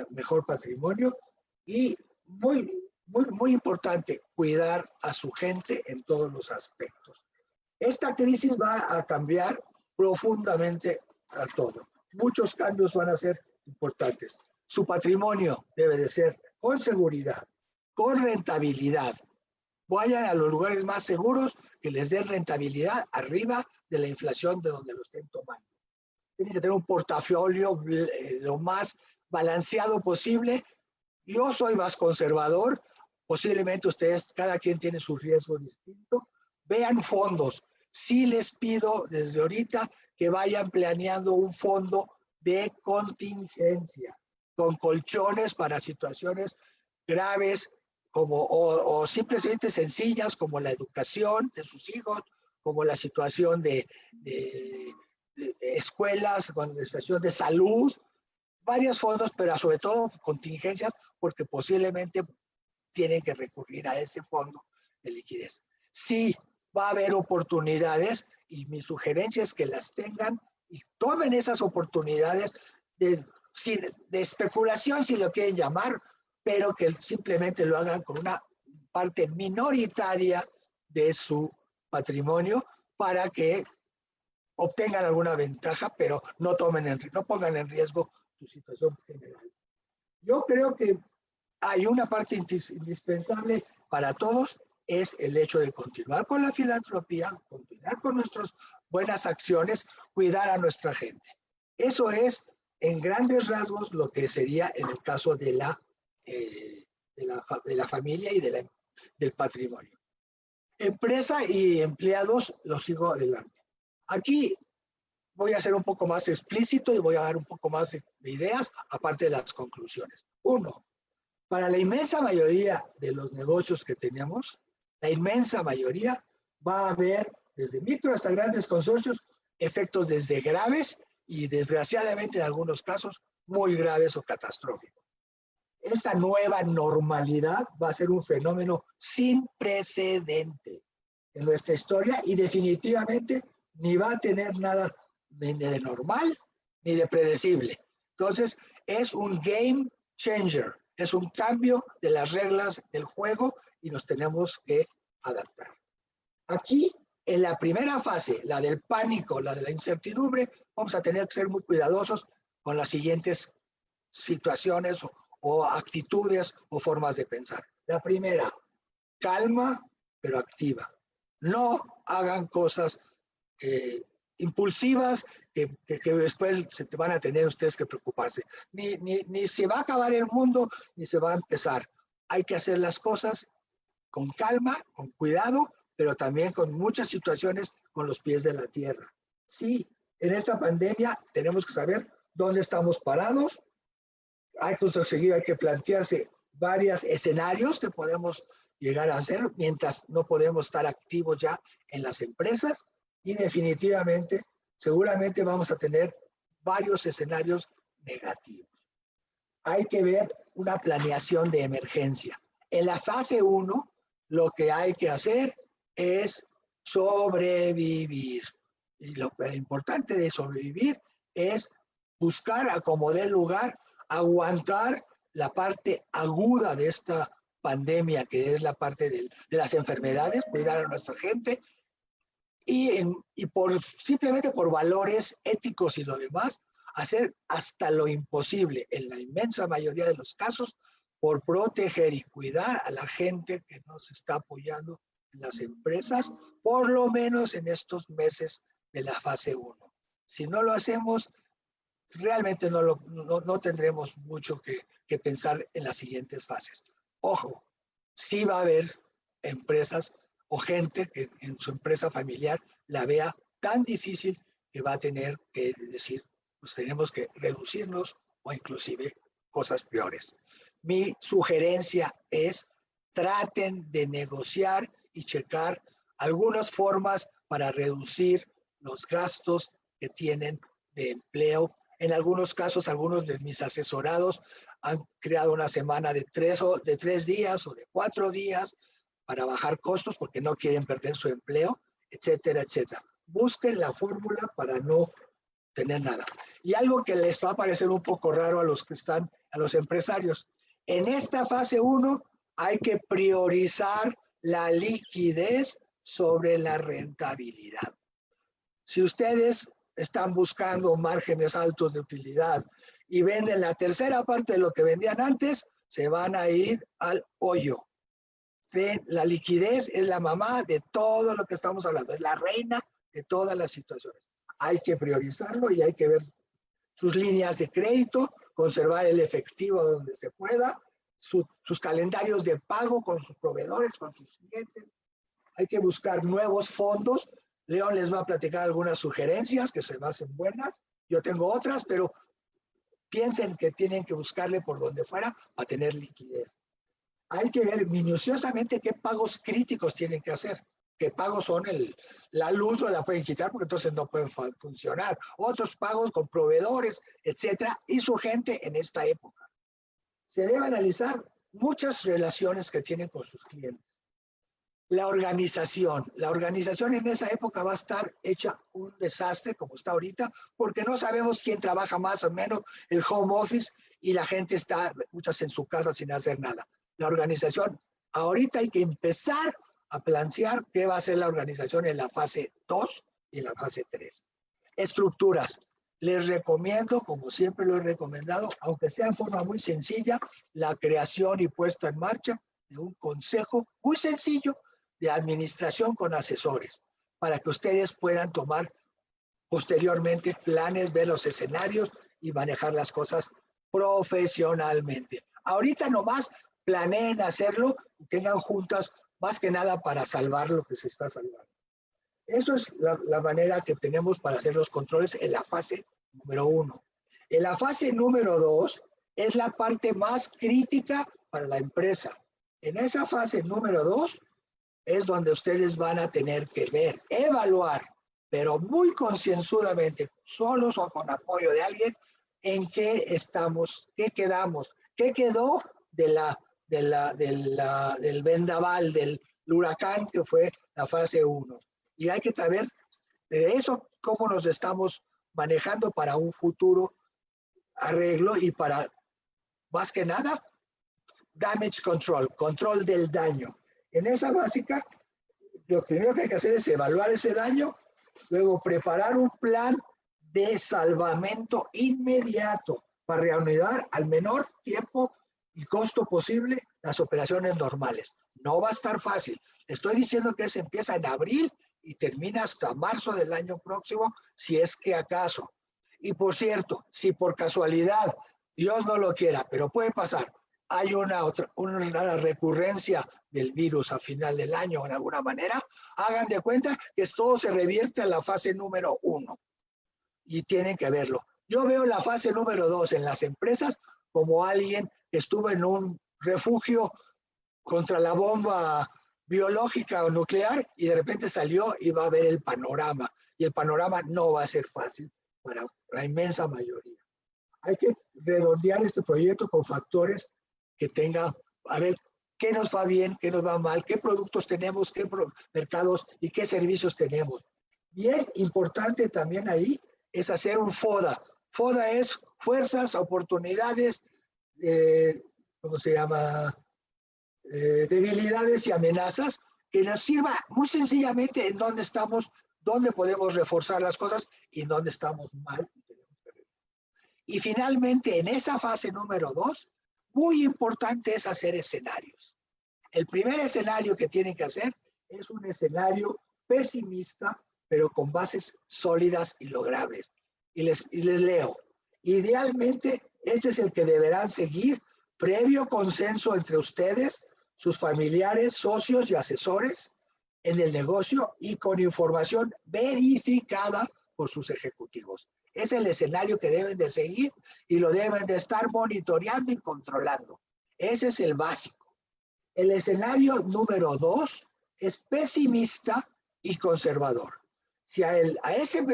mejor patrimonio. Y muy importante, cuidar a su gente en todos los aspectos. Esta crisis va a cambiar profundamente a todo. Muchos cambios van a ser importantes. Su patrimonio debe de ser con seguridad, con rentabilidad. Vayan a los lugares más seguros que les den rentabilidad arriba de la inflación de donde lo estén tomando. Tienen que tener un portafolio lo más balanceado posible. Yo soy más conservador. Posiblemente ustedes, cada quien tiene su riesgo distinto. Vean fondos. Sí les pido desde ahorita que vayan planeando un fondo de contingencia, con colchones para situaciones graves, o simplemente sencillas, como la educación de sus hijos, como la situación de escuelas, con la situación de salud, varios fondos, pero sobre todo contingencias, porque posiblemente tienen que recurrir a ese fondo de liquidez. Sí, va a haber oportunidades y mi sugerencia es que las tengan y tomen esas oportunidades de especulación, si lo quieren llamar, pero que simplemente lo hagan con una parte minoritaria de su patrimonio para que obtengan alguna ventaja, pero no pongan en riesgo su situación general. Yo creo que hay una parte indispensable para todos, es el hecho de continuar con la filantropía, continuar con nuestras buenas acciones, cuidar a nuestra gente. Eso es, en grandes rasgos, lo que sería en el caso de la familia y del patrimonio. Empresa y empleados, los sigo adelante. Aquí voy a ser un poco más explícito y voy a dar un poco más de ideas, aparte de las conclusiones. Uno, para la inmensa mayoría de los negocios que tenemos, la inmensa mayoría va a haber, desde micro hasta grandes consorcios, efectos desde graves y desgraciadamente en algunos casos muy graves o catastróficos. Esta nueva normalidad va a ser un fenómeno sin precedente en nuestra historia y definitivamente ni va a tener nada ni de normal ni de predecible. Entonces, es un game changer, es un cambio de las reglas del juego y nos tenemos que adaptar. Aquí, en la primera fase, la del pánico, la de la incertidumbre, vamos a tener que ser muy cuidadosos con las siguientes situaciones o actitudes o formas de pensar. La primera, calma, pero activa. No hagan cosas impulsivas que después se te van a tener ustedes que preocuparse. Ni se va a acabar el mundo, ni se va a empezar. Hay que hacer las cosas con calma, con cuidado, pero también con muchas situaciones con los pies de la tierra. Sí, en esta pandemia tenemos que saber dónde estamos parados. Hay que plantearse varios escenarios que podemos llegar a hacer mientras no podemos estar activos ya en las empresas, y definitivamente, seguramente vamos a tener varios escenarios negativos. Hay que ver una planeación de emergencia. En la fase 1, lo que hay que hacer es sobrevivir. Y lo importante de sobrevivir es buscar a como dé lugar, aguantar la parte aguda de esta pandemia, que es la parte de las enfermedades, cuidar a nuestra gente, y simplemente por valores éticos y lo demás, hacer hasta lo imposible, en la inmensa mayoría de los casos, por proteger y cuidar a la gente que nos está apoyando en las empresas, por lo menos en estos meses de la fase 1. Si no lo hacemos, realmente no tendremos mucho que pensar en las siguientes fases. Ojo, sí va a haber empresas o gente que en su empresa familiar la vea tan difícil que va a tener que decir, pues tenemos que reducirnos o inclusive cosas peores. Mi sugerencia es traten de negociar y checar algunas formas para reducir los gastos que tienen de empleo. En algunos casos, algunos de mis asesorados han creado una semana de 3 días o de 4 días para bajar costos porque no quieren perder su empleo, etcétera, etcétera. Busquen la fórmula para no tener nada. Y algo que les va a parecer un poco raro a los empresarios. En esta fase 1 hay que priorizar la liquidez sobre la rentabilidad. Si ustedes están buscando márgenes altos de utilidad y venden la tercera parte de lo que vendían antes, se van a ir al hoyo. La liquidez es la mamá de todo lo que estamos hablando, es la reina de todas las situaciones. Hay que priorizarlo y hay que ver sus líneas de crédito, conservar el efectivo donde se pueda, sus calendarios de pago con sus proveedores, con sus clientes. Hay que buscar nuevos fondos. León les va a platicar algunas sugerencias que se me hacen buenas. Yo tengo otras, pero piensen que tienen que buscarle por donde fuera para tener liquidez. Hay que ver minuciosamente qué pagos críticos tienen que hacer. Qué pagos son la luz no la pueden quitar porque entonces no pueden funcionar. Otros pagos con proveedores, etcétera, y su gente en esta época. Se debe analizar muchas relaciones que tienen con sus clientes. La organización en esa época va a estar hecha un desastre como está ahorita, porque no sabemos quién trabaja más o menos el home office y la gente está muchas en su casa sin hacer nada. La organización, ahorita hay que empezar a plantear qué va a ser la organización en la fase 2 y en la fase 3. Estructuras. Les recomiendo, como siempre lo he recomendado, aunque sea en forma muy sencilla, la creación y puesta en marcha de un consejo muy sencillo de administración con asesores, para que ustedes puedan tomar posteriormente planes, ver los escenarios y manejar las cosas profesionalmente. Ahorita nomás planeen hacerlo y tengan juntas más que nada para salvar lo que se está salvando. Eso es la manera que tenemos para hacer los controles en la fase número 1. En la fase número 2 es la parte más crítica para la empresa. En esa fase número 2 es donde ustedes van a tener que ver, evaluar, pero muy concienzudamente, solos o con apoyo de alguien, en qué estamos, qué quedamos, qué quedó del vendaval, del huracán que fue la fase 1. Y hay que saber de eso cómo nos estamos manejando para un futuro arreglo y para, más que nada, damage control, control del daño. En esa básica, lo primero que hay que hacer es evaluar ese daño, luego preparar un plan de salvamento inmediato para reanudar al menor tiempo y costo posible las operaciones normales. No va a estar fácil. Estoy diciendo que se empieza en abril y termina hasta marzo del año próximo, si es que acaso. Y por cierto, si por casualidad, Dios no lo quiera, pero puede pasar, hay una recurrencia del virus a final del año en alguna manera, hagan de cuenta que todo se revierte a la fase número 1 y tienen que verlo. Yo veo la fase número 2 en las empresas como alguien que estuvo en un refugio contra la bomba biológica o nuclear y de repente salió y va a ver el panorama. Y el panorama no va a ser fácil para la inmensa mayoría. Hay que redondear este proyecto con factores que tenga, a ver, qué nos va bien, qué nos va mal, qué productos tenemos, qué mercados y qué servicios tenemos. Bien importante también ahí es hacer un FODA. FODA es fuerzas, oportunidades, ¿cómo se llama? Debilidades y amenazas, que nos sirva muy sencillamente en dónde estamos, dónde podemos reforzar las cosas y dónde estamos mal. Y finalmente, en esa fase número 2, muy importante es hacer escenarios. El primer escenario que tienen que hacer es un escenario pesimista, pero con bases sólidas y logrables. Y les leo. Idealmente, este es el que deberán seguir previo consenso entre ustedes, sus familiares, socios y asesores en el negocio y con información verificada por sus ejecutivos. Es el escenario que deben de seguir y lo deben de estar monitoreando y controlando. Ese es el básico. El escenario número 2 es pesimista y conservador. Si a ese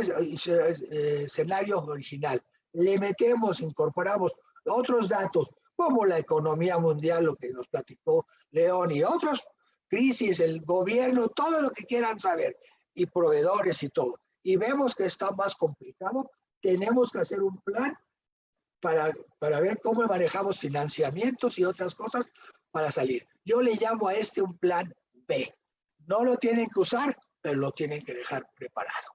escenario original le metemos, incorporamos otros datos, como la economía mundial, lo que nos platicó León, y otras crisis, el gobierno, todo lo que quieran saber, y proveedores y todo, y vemos que está más complicado, tenemos que hacer un plan para ver cómo manejamos financiamientos y otras cosas para salir. Yo le llamo a este un plan B. No lo tienen que usar, pero lo tienen que dejar preparado.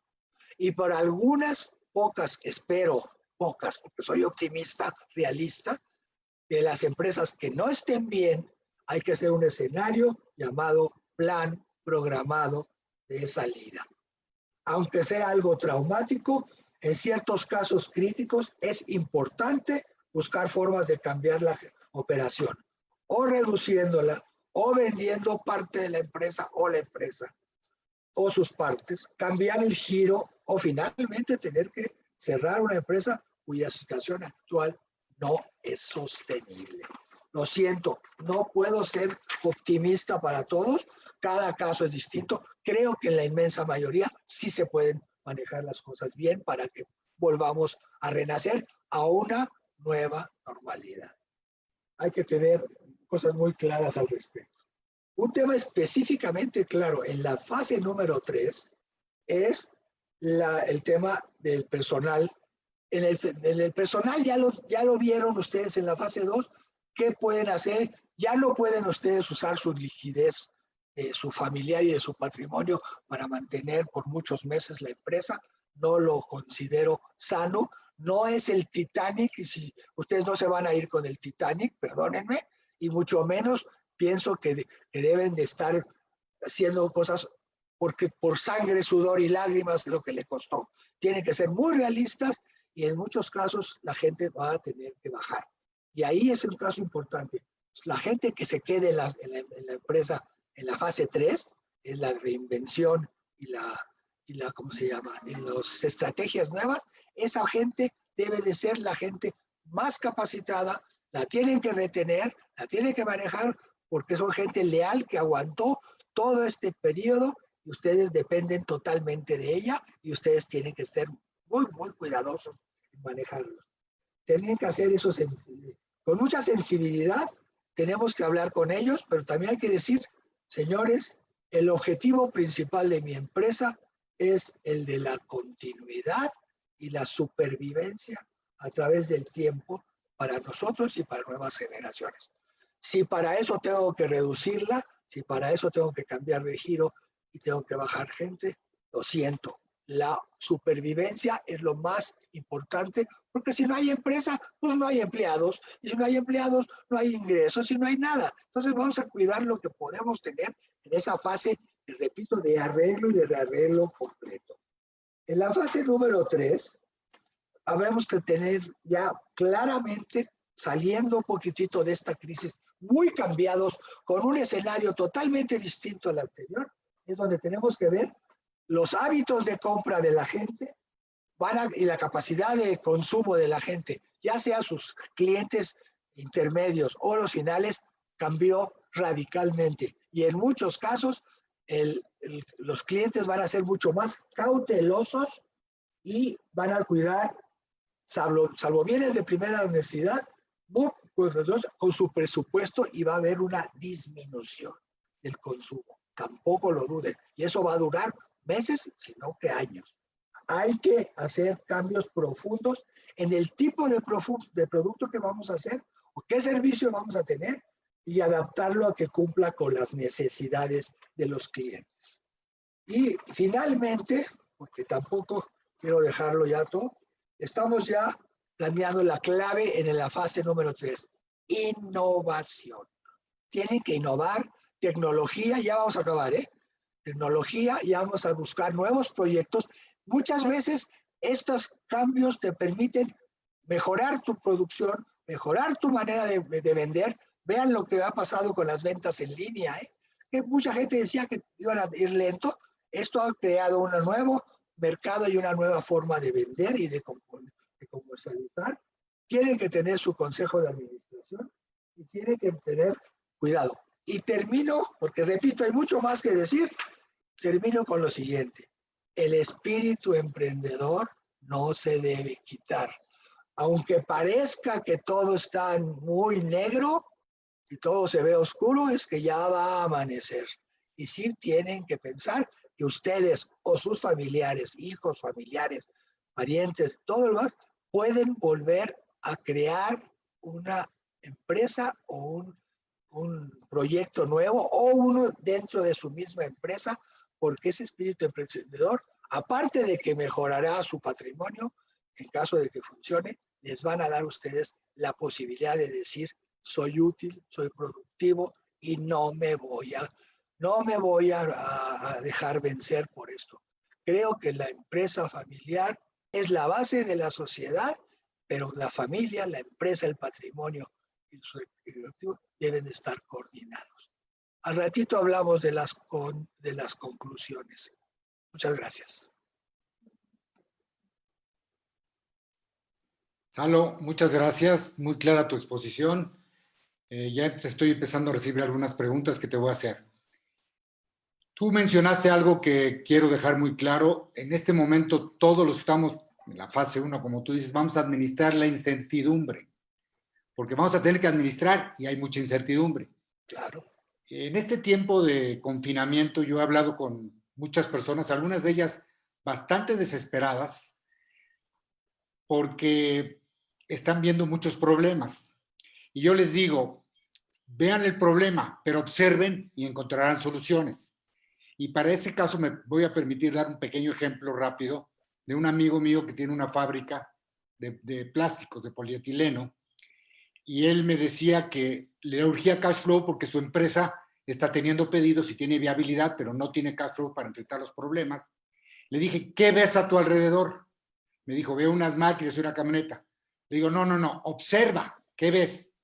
Y por algunas pocas, espero pocas, porque soy optimista, realista, de las empresas que no estén bien, hay que hacer un escenario llamado plan programado de salida. Aunque sea algo traumático, en ciertos casos críticos es importante buscar formas de cambiar la operación, o reduciéndola, o vendiendo parte de la empresa o la empresa, o sus partes, cambiar el giro, o finalmente tener que cerrar una empresa cuya situación actual no es sostenible. Lo siento, no puedo ser optimista para todos, cada caso es distinto. Creo que en la inmensa mayoría sí se pueden manejar las cosas bien para que volvamos a renacer a una nueva normalidad. Hay que tener cosas muy claras al respecto. Un tema específicamente claro en la fase número 3 es el tema del personal. En el personal ya lo vieron ustedes en la fase 2, ¿qué pueden hacer? Ya no pueden ustedes usar su liquidez, su familiar y de su patrimonio para mantener por muchos meses la empresa. No lo considero sano. No es el Titanic, y si ustedes no se van a ir con el Titanic, perdónenme, y mucho menos pienso que deben de estar haciendo cosas porque por sangre, sudor y lágrimas lo que le costó. Tienen que ser muy realistas y en muchos casos la gente va a tener que bajar. Y ahí es un caso importante. La gente que se quede en la empresa en la fase 3, en la reinvención y la ¿cómo se llama? En las estrategias nuevas, esa gente debe de ser la gente más capacitada, la tienen que retener, la tienen que manejar, porque son gente leal que aguantó todo este periodo y ustedes dependen totalmente de ella y ustedes tienen que ser muy, muy cuidadosos en manejarlo. Tienen que hacer eso con mucha sensibilidad, tenemos que hablar con ellos, pero también hay que decir, señores, el objetivo principal de mi empresa es el de la continuidad y la supervivencia a través del tiempo para nosotros y para nuevas generaciones. Si para eso tengo que reducirla, si para eso tengo que cambiar de giro y tengo que bajar gente, lo siento. La supervivencia es lo más importante, porque si no hay empresa, pues no hay empleados, y si no hay empleados, no hay ingresos, y no hay nada. Entonces vamos a cuidar lo que podemos tener en esa fase, repito, de arreglo y de rearreglo completo. En la fase número 3, habremos que tener ya claramente saliendo un poquitito de esta crisis, muy cambiados, con un escenario totalmente distinto al anterior, es donde tenemos que ver los hábitos de compra de la gente y la capacidad de consumo de la gente, ya sea sus clientes intermedios o los finales, cambió radicalmente. Y en muchos casos, los clientes van a ser mucho más cautelosos y van a cuidar, salvo bienes de primera necesidad, con su presupuesto, y va a haber una disminución del consumo. Tampoco lo duden. Y eso va a durar meses, sino que años. Hay que hacer cambios profundos en el tipo de producto que vamos a hacer o qué servicio vamos a tener, y adaptarlo a que cumpla con las necesidades de los clientes. Y finalmente, porque tampoco quiero dejarlo ya todo, estamos ya planeando la clave en la fase número 3, innovación. Tienen que innovar, tecnología, ya vamos a acabar, tecnología, ya vamos a buscar nuevos proyectos. Muchas veces estos cambios te permiten mejorar tu producción, mejorar tu manera de vender. Vean lo que ha pasado con las ventas en línea, que mucha gente decía que iban a ir lento. Esto ha creado un nuevo mercado y una nueva forma de vender y de comercializar. Tienen que tener su consejo de administración y tienen que tener cuidado. Y termino, porque repito, hay mucho más que decir, termino con lo siguiente. El espíritu emprendedor no se debe quitar. Aunque parezca que todo está muy negro y todo se ve oscuro, es que ya va a amanecer. Y sí tienen que pensar que ustedes o sus familiares, hijos, familiares, parientes, todo lo demás, pueden volver a crear una empresa o un proyecto nuevo, o uno dentro de su misma empresa, porque ese espíritu emprendedor, aparte de que mejorará su patrimonio, en caso de que funcione, les van a dar a ustedes la posibilidad de decir: soy útil, soy productivo y no me voy a dejar vencer por esto. Creo que la empresa familiar es la base de la sociedad, pero la familia, la empresa, el patrimonio y su ejecutivo deben estar coordinados. Al ratito hablamos de las conclusiones. Muchas gracias. Salo, muchas gracias. Muy clara tu exposición. Ya estoy empezando a recibir algunas preguntas que te voy a hacer. Tú mencionaste algo que quiero dejar muy claro. En este momento todos los que estamos en la fase 1, como tú dices, vamos a administrar la incertidumbre, porque vamos a tener que administrar y hay mucha incertidumbre. Claro. En este tiempo de confinamiento yo he hablado con muchas personas, algunas de ellas bastante desesperadas, porque están viendo muchos problemas. Y yo les digo, vean el problema, pero observen y encontrarán soluciones. Y para ese caso me voy a permitir dar un pequeño ejemplo rápido de un amigo mío que tiene una fábrica de plásticos, de polietileno, y él me decía que le urgía cash flow porque su empresa está teniendo pedidos y tiene viabilidad, pero no tiene cash flow para enfrentar los problemas. Le dije, ¿qué ves a tu alrededor? Me dijo, veo unas máquinas y una camioneta. Le digo, no, observa, ¿qué ves?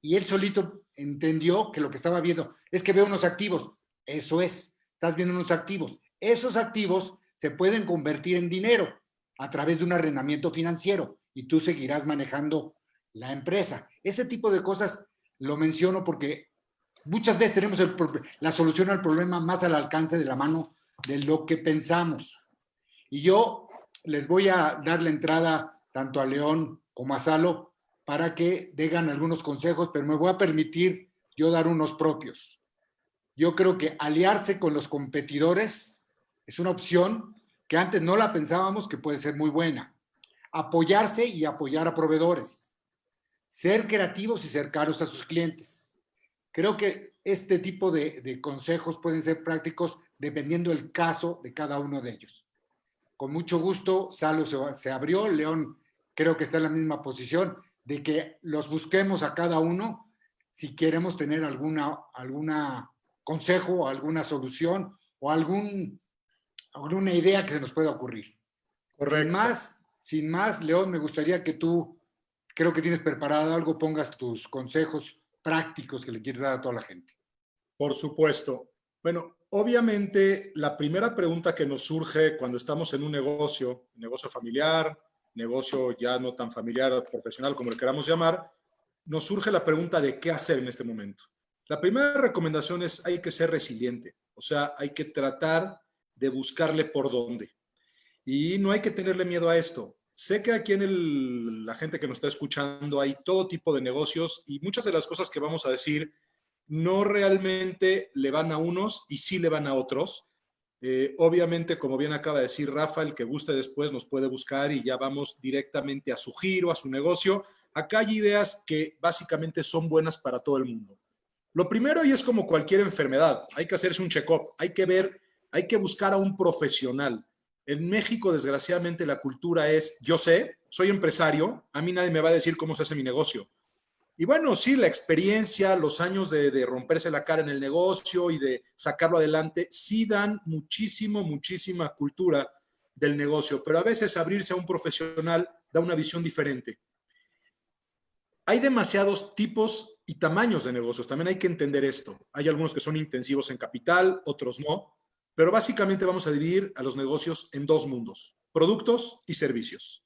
Y él solito entendió que lo que estaba viendo es que veo unos activos. Eso es, estás viendo unos activos. Esos activos se pueden convertir en dinero a través de un arrendamiento financiero y tú seguirás manejando la empresa. Ese tipo de cosas lo menciono porque muchas veces tenemos la solución al problema más al alcance de la mano de lo que pensamos. Y yo les voy a dar la entrada tanto a León como a Salo para que digan algunos consejos, pero me voy a permitir yo dar unos propios. Yo creo que aliarse con los competidores es una opción que antes no la pensábamos, que puede ser muy buena. Apoyarse y apoyar a proveedores. Ser creativos y ser caros a sus clientes. Creo que este tipo de consejos pueden ser prácticos dependiendo del caso de cada uno de ellos. Con mucho gusto, Salo se abrió, León creo que está en la misma posición, de que los busquemos a cada uno si queremos tener alguna consejo, alguna solución o alguna idea que se nos pueda ocurrir. Correcto. Sin más, León, me gustaría que tú creo que tienes preparado algo, pongas tus consejos prácticos que le quieres dar a toda la gente. Por supuesto. Bueno, obviamente la primera pregunta que nos surge cuando estamos en un negocio familiar, negocio ya no tan familiar o profesional como le queramos llamar, nos surge la pregunta de qué hacer en este momento. La primera recomendación es hay que ser resiliente, o sea, hay que tratar de buscarle por dónde. Y no hay que tenerle miedo a esto. Sé que aquí en la gente que nos está escuchando hay todo tipo de negocios y muchas de las cosas que vamos a decir no realmente le van a unos y sí le van a otros. Obviamente, como bien acaba de decir Rafa, el que guste después nos puede buscar y ya vamos directamente a su giro, a su negocio. Acá hay ideas que básicamente son buenas para todo el mundo. Lo primero, y es como cualquier enfermedad, hay que hacerse un check-up, hay que ver, hay que buscar a un profesional. En México, desgraciadamente, la cultura es, yo sé, soy empresario, a mí nadie me va a decir cómo se hace mi negocio. Y bueno, sí, la experiencia, los años de romperse la cara en el negocio y de sacarlo adelante, sí dan muchísima cultura del negocio, pero a veces abrirse a un profesional da una visión diferente. Hay demasiados tipos y tamaños de negocios, también hay que entender esto. Hay algunos que son intensivos en capital, otros no, pero básicamente vamos a dividir a los negocios en dos mundos, productos y servicios.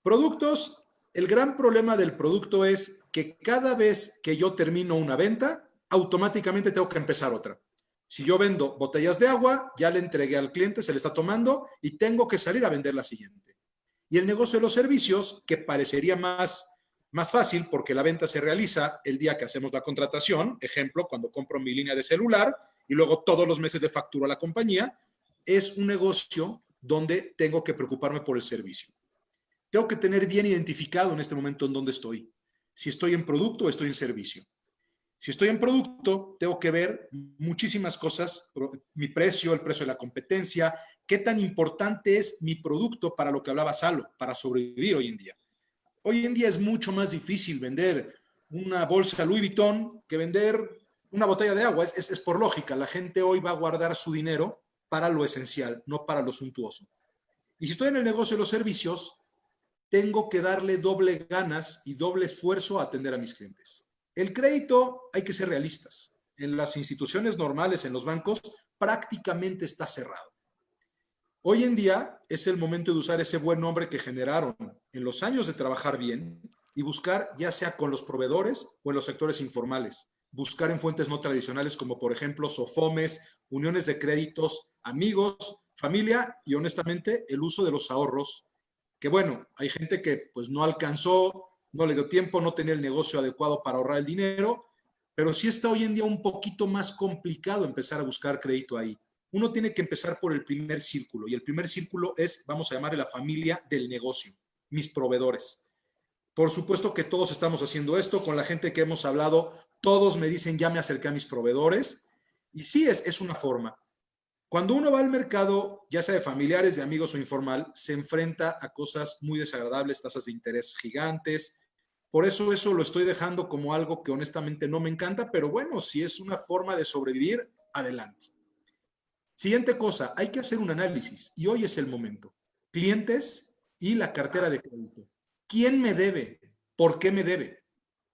Productos, el gran problema del producto es que cada vez que yo termino una venta, automáticamente tengo que empezar otra. Si yo vendo botellas de agua, ya le entregué al cliente, se le está tomando y tengo que salir a vender la siguiente. Y el negocio de los servicios, que parecería más fácil porque la venta se realiza el día que hacemos la contratación, ejemplo, cuando compro mi línea de celular y luego todos los meses de facturo a la compañía, es un negocio donde tengo que preocuparme por el servicio. Tengo que tener bien identificado en este momento en dónde estoy. Si estoy en producto o estoy en servicio. Si estoy en producto, tengo que ver muchísimas cosas, mi precio, el precio de la competencia, qué tan importante es mi producto para lo que hablaba Salo, para sobrevivir hoy en día. Hoy en día es mucho más difícil vender una bolsa Louis Vuitton que vender una botella de agua. Es por lógica. La gente hoy va a guardar su dinero para lo esencial, no para lo suntuoso. Y si estoy en el negocio de los servicios, tengo que darle doble ganas y doble esfuerzo a atender a mis clientes. El crédito, hay que ser realistas. En las instituciones normales, en los bancos, prácticamente está cerrado. Hoy en día es el momento de usar ese buen nombre que generaron en los años de trabajar bien y buscar ya sea con los proveedores o en los sectores informales. Buscar en fuentes no tradicionales como por ejemplo SOFOMES, uniones de créditos, amigos, familia y honestamente el uso de los ahorros. Que bueno, hay gente que pues no alcanzó, no le dio tiempo, no tenía el negocio adecuado para ahorrar el dinero, pero sí está hoy en día un poquito más complicado empezar a buscar crédito ahí. Uno tiene que empezar por el primer círculo y el primer círculo es, vamos a llamarle la familia del negocio, mis proveedores. Por supuesto que todos estamos haciendo esto, con la gente que hemos hablado, todos me dicen ya me acerqué a mis proveedores y sí es una forma. Cuando uno va al mercado, ya sea de familiares, de amigos o informal, se enfrenta a cosas muy desagradables, tasas de interés gigantes. Por eso lo estoy dejando como algo que honestamente no me encanta, pero bueno, si es una forma de sobrevivir, adelante. Siguiente cosa, hay que hacer un análisis y hoy es el momento. Clientes y la cartera de crédito. ¿Quién me debe? ¿Por qué me debe?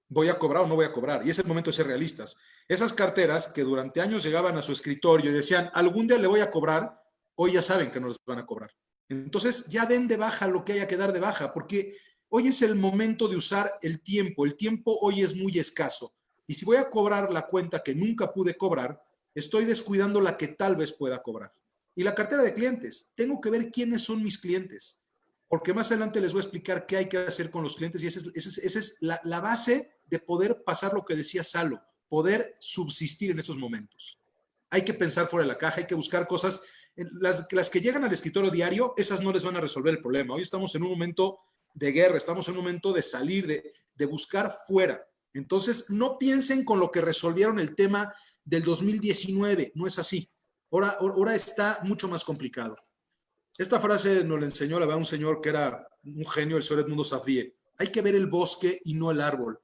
¿Voy a cobrar o no voy a cobrar? Y es el momento de ser realistas. Esas carteras que durante años llegaban a su escritorio y decían, algún día le voy a cobrar, hoy ya saben que no les van a cobrar. Entonces ya den de baja lo que haya que dar de baja, porque hoy es el momento de usar el tiempo. El tiempo hoy es muy escaso. Y si voy a cobrar la cuenta que nunca pude cobrar, estoy descuidando la que tal vez pueda cobrar. Y la cartera de clientes. Tengo que ver quiénes son mis clientes. Porque más adelante les voy a explicar qué hay que hacer con los clientes y esa es la base de poder pasar lo que decía Salo, poder subsistir en estos momentos. Hay que pensar fuera de la caja, hay que buscar cosas, las que llegan al escritorio diario, esas no les van a resolver el problema. Hoy estamos en un momento de guerra, estamos en un momento de salir, de buscar fuera. Entonces, no piensen con lo que resolvieron el tema del 2019, no es así. Ahora está mucho más complicado. Esta frase nos la enseñó, la verdad, un señor que era un genio, el señor Edmundo Safdie. Hay que ver el bosque y no el árbol.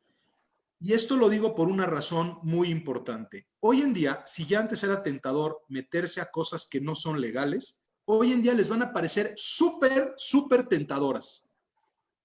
Y esto lo digo por una razón muy importante. Hoy en día, si ya antes era tentador meterse a cosas que no son legales, hoy en día les van a parecer súper tentadoras.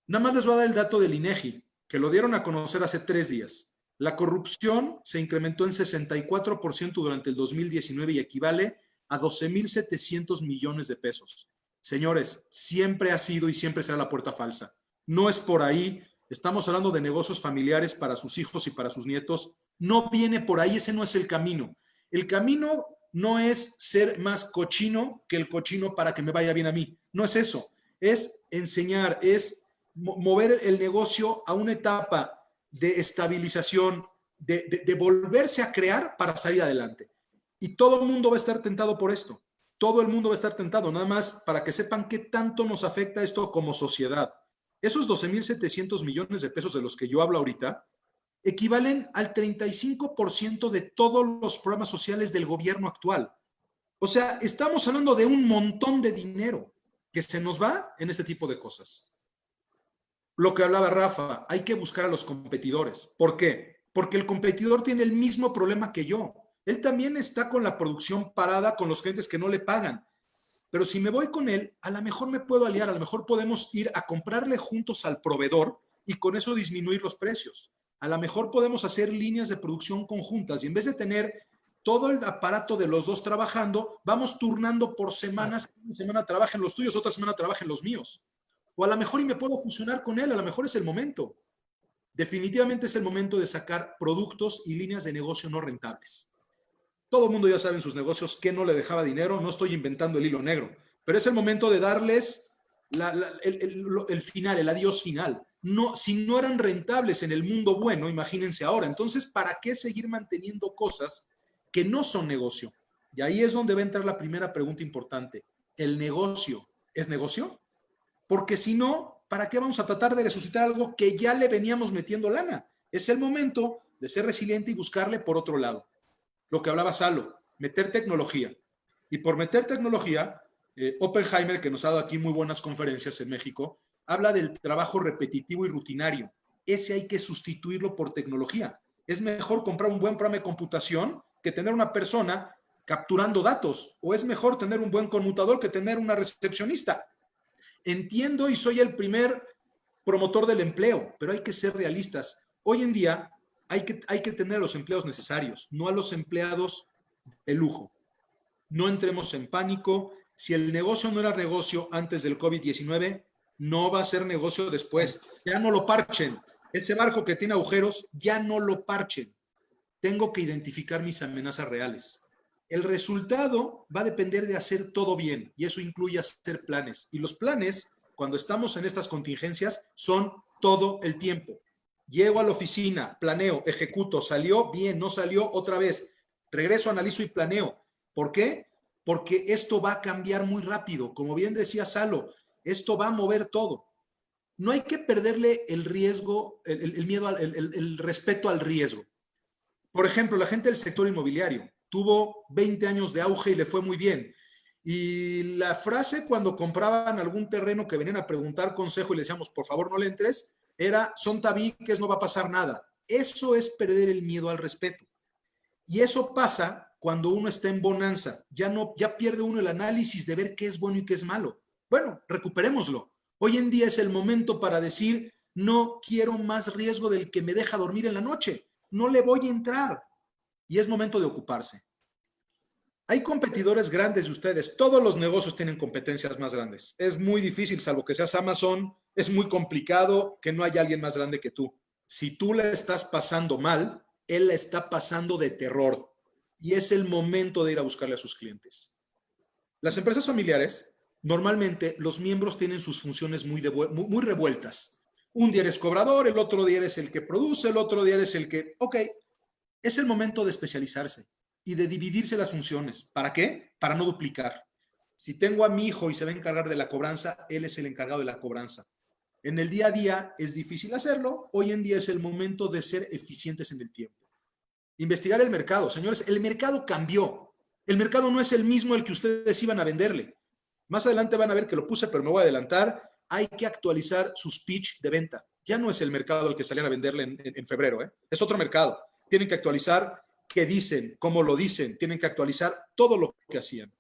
Nada más les voy a dar el dato del INEGI. que lo dieron a conocer hace 3 días. La corrupción se incrementó en 64% durante el 2019 y equivale a 12,700 millones de pesos. Señores, siempre ha sido y siempre será la puerta falsa. No es por ahí. Estamos hablando de negocios familiares para sus hijos y para sus nietos. No viene por ahí, ese no es el camino. El camino no es ser más cochino que el cochino para que me vaya bien a mí. No es eso. Es enseñar, es mover el negocio a una etapa de estabilización, de volverse a crear para salir adelante. Y todo el mundo va a estar tentado por esto. Todo el mundo va a estar tentado, nada más para que sepan qué tanto nos afecta esto como sociedad. Esos 12,700 millones de pesos de los que yo hablo ahorita equivalen al 35% de todos los programas sociales del gobierno actual. O sea, estamos hablando de un montón de dinero que se nos va en este tipo de cosas. Lo que hablaba Rafa, hay que buscar a los competidores. ¿Por qué? Porque el competidor tiene el mismo problema que yo. Él también está con la producción parada, con los clientes que no le pagan. Pero si me voy con él, a lo mejor me puedo aliar, a lo mejor podemos ir a comprarle juntos al proveedor y con eso disminuir los precios. A lo mejor podemos hacer líneas de producción conjuntas y en vez de tener todo el aparato de los dos trabajando, vamos turnando por semanas. Una semana trabajen los tuyos, otra semana trabajen los míos. O a lo mejor y me puedo fusionar con él, a lo mejor es el momento. Definitivamente es el momento de sacar productos y líneas de negocio no rentables. Todo el mundo ya sabe en sus negocios que no le dejaba dinero, no estoy inventando el hilo negro, pero es el momento de darles el final, el adiós final. No, si no eran rentables en el mundo bueno, imagínense ahora. Entonces, ¿para qué seguir manteniendo cosas que no son negocio? Y ahí es donde va a entrar la primera pregunta importante. ¿El negocio es negocio? Porque si no, ¿para qué vamos a tratar de resucitar algo que ya le veníamos metiendo lana? Es el momento de ser resiliente y buscarle por otro lado. Lo que hablaba Salo, meter tecnología. Y por meter tecnología, Oppenheimer, que nos ha dado aquí muy buenas conferencias en México, habla del trabajo repetitivo y rutinario. Ese hay que sustituirlo por tecnología. Es mejor comprar un buen programa de computación que tener una persona capturando datos. O es mejor tener un buen conmutador que tener una recepcionista. Entiendo y soy el primer promotor del empleo, pero hay que ser realistas. Hoy en día hay que tener a los empleados necesarios, no a los empleados de lujo. No entremos en pánico. Si el negocio no era negocio antes del COVID-19, no va a ser negocio después. Ya no lo parchen. Ese barco que tiene agujeros, ya no lo parchen. Tengo que identificar mis amenazas reales. El resultado va a depender de hacer todo bien y eso incluye hacer planes. Y los planes, cuando estamos en estas contingencias, son todo el tiempo. Llego a la oficina, planeo, ejecuto, salió bien, no salió, otra vez. Regreso, analizo y planeo. ¿Por qué? Porque esto va a cambiar muy rápido. Como bien decía Salo, esto va a mover todo. No hay que perderle el riesgo, el miedo, el respeto al riesgo. Por ejemplo, la gente del sector inmobiliario tuvo 20 años de auge y le fue muy bien. Y la frase cuando compraban algún terreno que venían a preguntar consejo y le decíamos, por favor, no le entres, era, son tabiques, no va a pasar nada. Eso es perder el miedo al respeto. Y eso pasa cuando uno está en bonanza. Ya pierde uno el análisis de ver qué es bueno y qué es malo. Bueno, recuperémoslo. Hoy en día es el momento para decir, no quiero más riesgo del que me deja dormir en la noche. No le voy a entrar. Y es momento de ocuparse. Hay competidores grandes de ustedes. Todos los negocios tienen competencias más grandes. Es muy difícil, salvo que seas Amazon, es muy complicado que no haya alguien más grande que tú. Si tú le estás pasando mal, él la está pasando de terror. Y es el momento de ir a buscarle a sus clientes. Las empresas familiares, normalmente los miembros tienen sus funciones muy revueltas. Un día eres cobrador, el otro día eres el que produce, el otro día eres el que... Ok, es el momento de especializarse y de dividirse las funciones. ¿Para qué? Para no duplicar. Si tengo a mi hijo y se va a encargar de la cobranza, él es el encargado de la cobranza. En el día a día es difícil hacerlo. Hoy en día es el momento de ser eficientes en el tiempo. Investigar el mercado. Señores, el mercado cambió. El mercado no es el mismo el que ustedes iban a venderle. Más adelante van a ver que lo puse, pero me voy a adelantar. Hay que actualizar sus pitch de venta. Ya no es el mercado al que salían a venderle en febrero. Es otro mercado. Tienen que actualizar qué dicen, cómo lo dicen. Tienen que actualizar todo lo que hacían.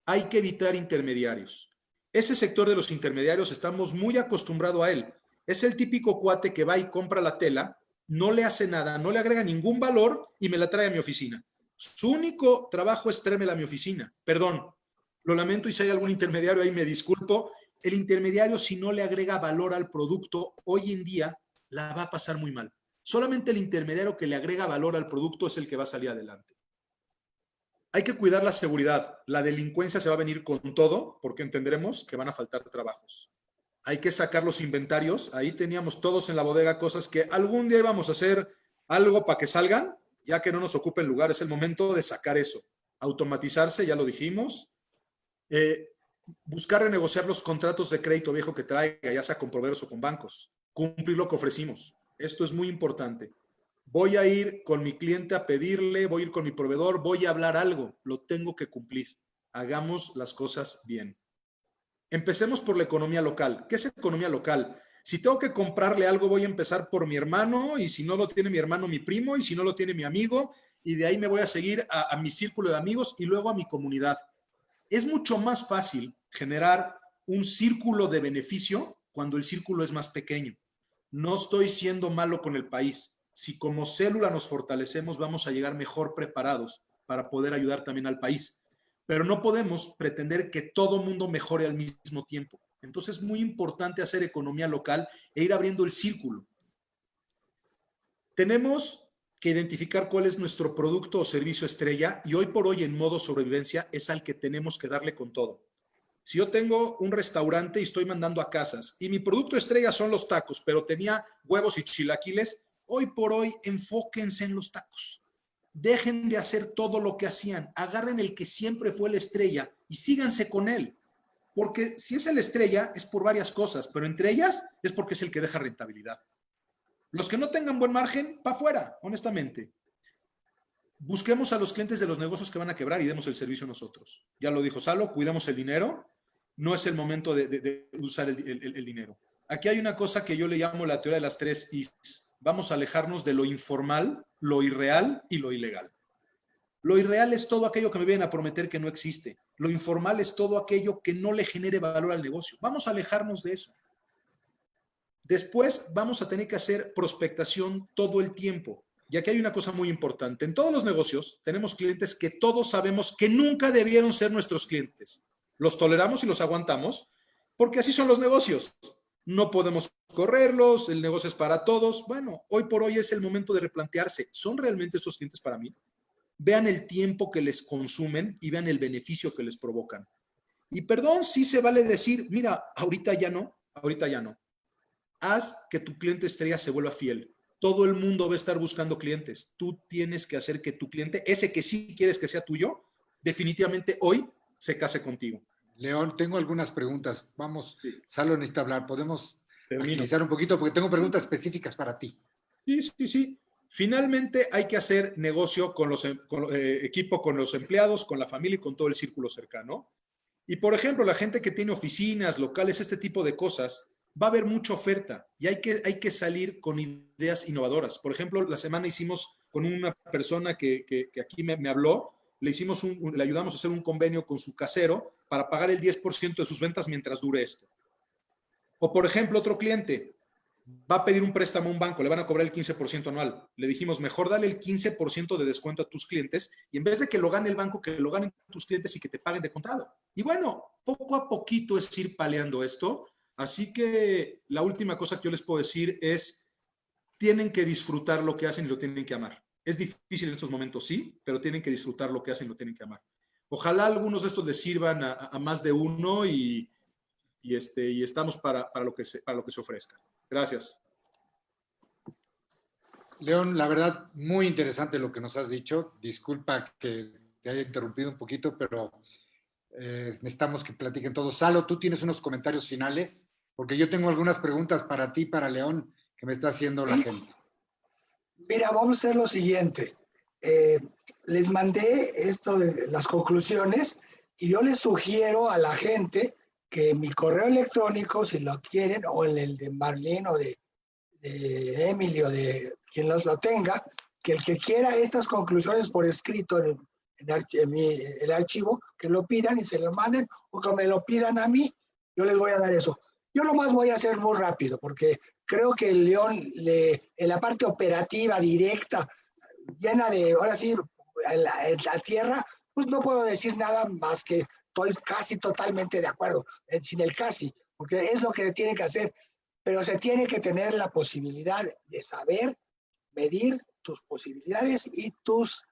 Hay que evitar intermediarios. Ese sector de los intermediarios estamos muy acostumbrados a él. Es el típico cuate que va y compra la tela, no le hace nada, no le agrega ningún valor y me la trae a mi oficina. Su único trabajo es traérmela a mi oficina. Perdón, lo lamento y si hay algún intermediario ahí me disculpo. El intermediario, si no le agrega valor al producto, hoy en día la va a pasar muy mal. Solamente el intermediario que le agrega valor al producto es el que va a salir adelante. Hay que cuidar la seguridad. La delincuencia se va a venir con todo porque entenderemos que van a faltar trabajos. Hay que sacar los inventarios. Ahí teníamos todos en la bodega cosas que algún día íbamos a hacer algo para que salgan, ya que no nos ocupen lugar. Es el momento de sacar eso. Automatizarse, ya lo dijimos. Buscar renegociar los contratos de crédito viejo que traiga, ya sea con proveedores o con bancos. Cumplir lo que ofrecimos. Esto es muy importante. Voy a ir con mi cliente a pedirle, voy a ir con mi proveedor, voy a hablar algo. Lo tengo que cumplir. Hagamos las cosas bien. Empecemos por la economía local. ¿Qué es economía local? Si tengo que comprarle algo, voy a empezar por mi hermano, y si no lo tiene mi hermano, mi primo, y si no lo tiene mi amigo, y de ahí me voy a seguir a mi círculo de amigos y luego a mi comunidad. Es mucho más fácil generar un círculo de beneficio cuando el círculo es más pequeño. No estoy siendo malo con el país. Si como célula nos fortalecemos, vamos a llegar mejor preparados para poder ayudar también al país. Pero no podemos pretender que todo mundo mejore al mismo tiempo. Entonces es muy importante hacer economía local e ir abriendo el círculo. Tenemos que identificar cuál es nuestro producto o servicio estrella y hoy por hoy en modo sobrevivencia es al que tenemos que darle con todo. Si yo tengo un restaurante y estoy mandando a casas y mi producto estrella son los tacos, pero tenía huevos y chilaquiles, hoy por hoy enfóquense en los tacos. Dejen de hacer todo lo que hacían, agarren el que siempre fue la estrella y síganse con él. Porque si es la estrella es por varias cosas, pero entre ellas es porque es el que deja rentabilidad. Los que no tengan buen margen, para afuera, honestamente. Busquemos a los clientes de los negocios que van a quebrar y demos el servicio nosotros. Ya lo dijo Salo, cuidemos el dinero. No es el momento de usar el dinero. Aquí hay una cosa que yo le llamo la teoría de las 3 Is. Vamos a alejarnos de lo informal, lo irreal y lo ilegal. Lo irreal es todo aquello que me vienen a prometer que no existe. Lo informal es todo aquello que no le genere valor al negocio. Vamos a alejarnos de eso. Después vamos a tener que hacer prospectación todo el tiempo. Y aquí hay una cosa muy importante. En todos los negocios tenemos clientes que todos sabemos que nunca debieron ser nuestros clientes. Los toleramos y los aguantamos porque así son los negocios. No podemos correrlos, el negocio es para todos. Bueno, hoy por hoy es el momento de replantearse. ¿Son realmente estos clientes para mí? Vean el tiempo que les consumen y vean el beneficio que les provocan. Y perdón, sí se vale decir, mira, ahorita ya no. Haz que tu cliente estrella se vuelva fiel. Todo el mundo va a estar buscando clientes. Tú tienes que hacer que tu cliente, ese que sí quieres que sea tuyo, definitivamente hoy se case contigo. León, tengo algunas preguntas. Vamos, Sí. Salo necesita hablar. ¿Podemos Termino. agilizar un poquito? Porque tengo preguntas específicas para ti. Sí. Finalmente hay que hacer negocio con equipo con los empleados, con la familia y con todo el círculo cercano. Y por ejemplo, la gente que tiene oficinas, locales, este tipo de cosas, va a haber mucha oferta y hay que salir con ideas innovadoras. Por ejemplo, la semana hicimos con una persona que aquí me habló, le ayudamos a hacer un convenio con su casero para pagar el 10% de sus ventas mientras dure esto. O por ejemplo, otro cliente va a pedir un préstamo a un banco, le van a cobrar el 15% anual. Le dijimos, mejor dale el 15% de descuento a tus clientes y en vez de que lo gane el banco, que lo ganen tus clientes y que te paguen de contado. Y bueno, poco a poquito es ir paleando esto. Así que la última cosa que yo les puedo decir es, tienen que disfrutar lo que hacen y lo tienen que amar. Es difícil en estos momentos, sí, pero tienen que disfrutar lo que hacen y lo tienen que amar. Ojalá algunos de estos les sirvan a más de uno y estamos para lo que se ofrezca. Gracias. León, la verdad, muy interesante lo que nos has dicho. Disculpa que te haya interrumpido un poquito, pero necesitamos que platiquen todos. Salo, tú tienes unos comentarios finales, porque yo tengo algunas preguntas para ti, para León, que me está haciendo la gente. Mira, vamos a hacer lo siguiente. Les mandé esto de las conclusiones y yo les sugiero a la gente que mi correo electrónico, si lo quieren, o el de Marlene o de Emily o de quien lo tenga, que el que quiera estas conclusiones por escrito en el archivo, que lo pidan y se lo manden, o que me lo pidan a mí, yo les voy a dar eso. Yo lo más voy a hacer muy rápido, porque creo que el León, en la parte operativa, directa, llena de, ahora sí, la tierra, pues no puedo decir nada más que estoy casi totalmente de acuerdo, sin el casi, porque es lo que tiene que hacer, pero se tiene que tener la posibilidad de saber medir tus posibilidades y tus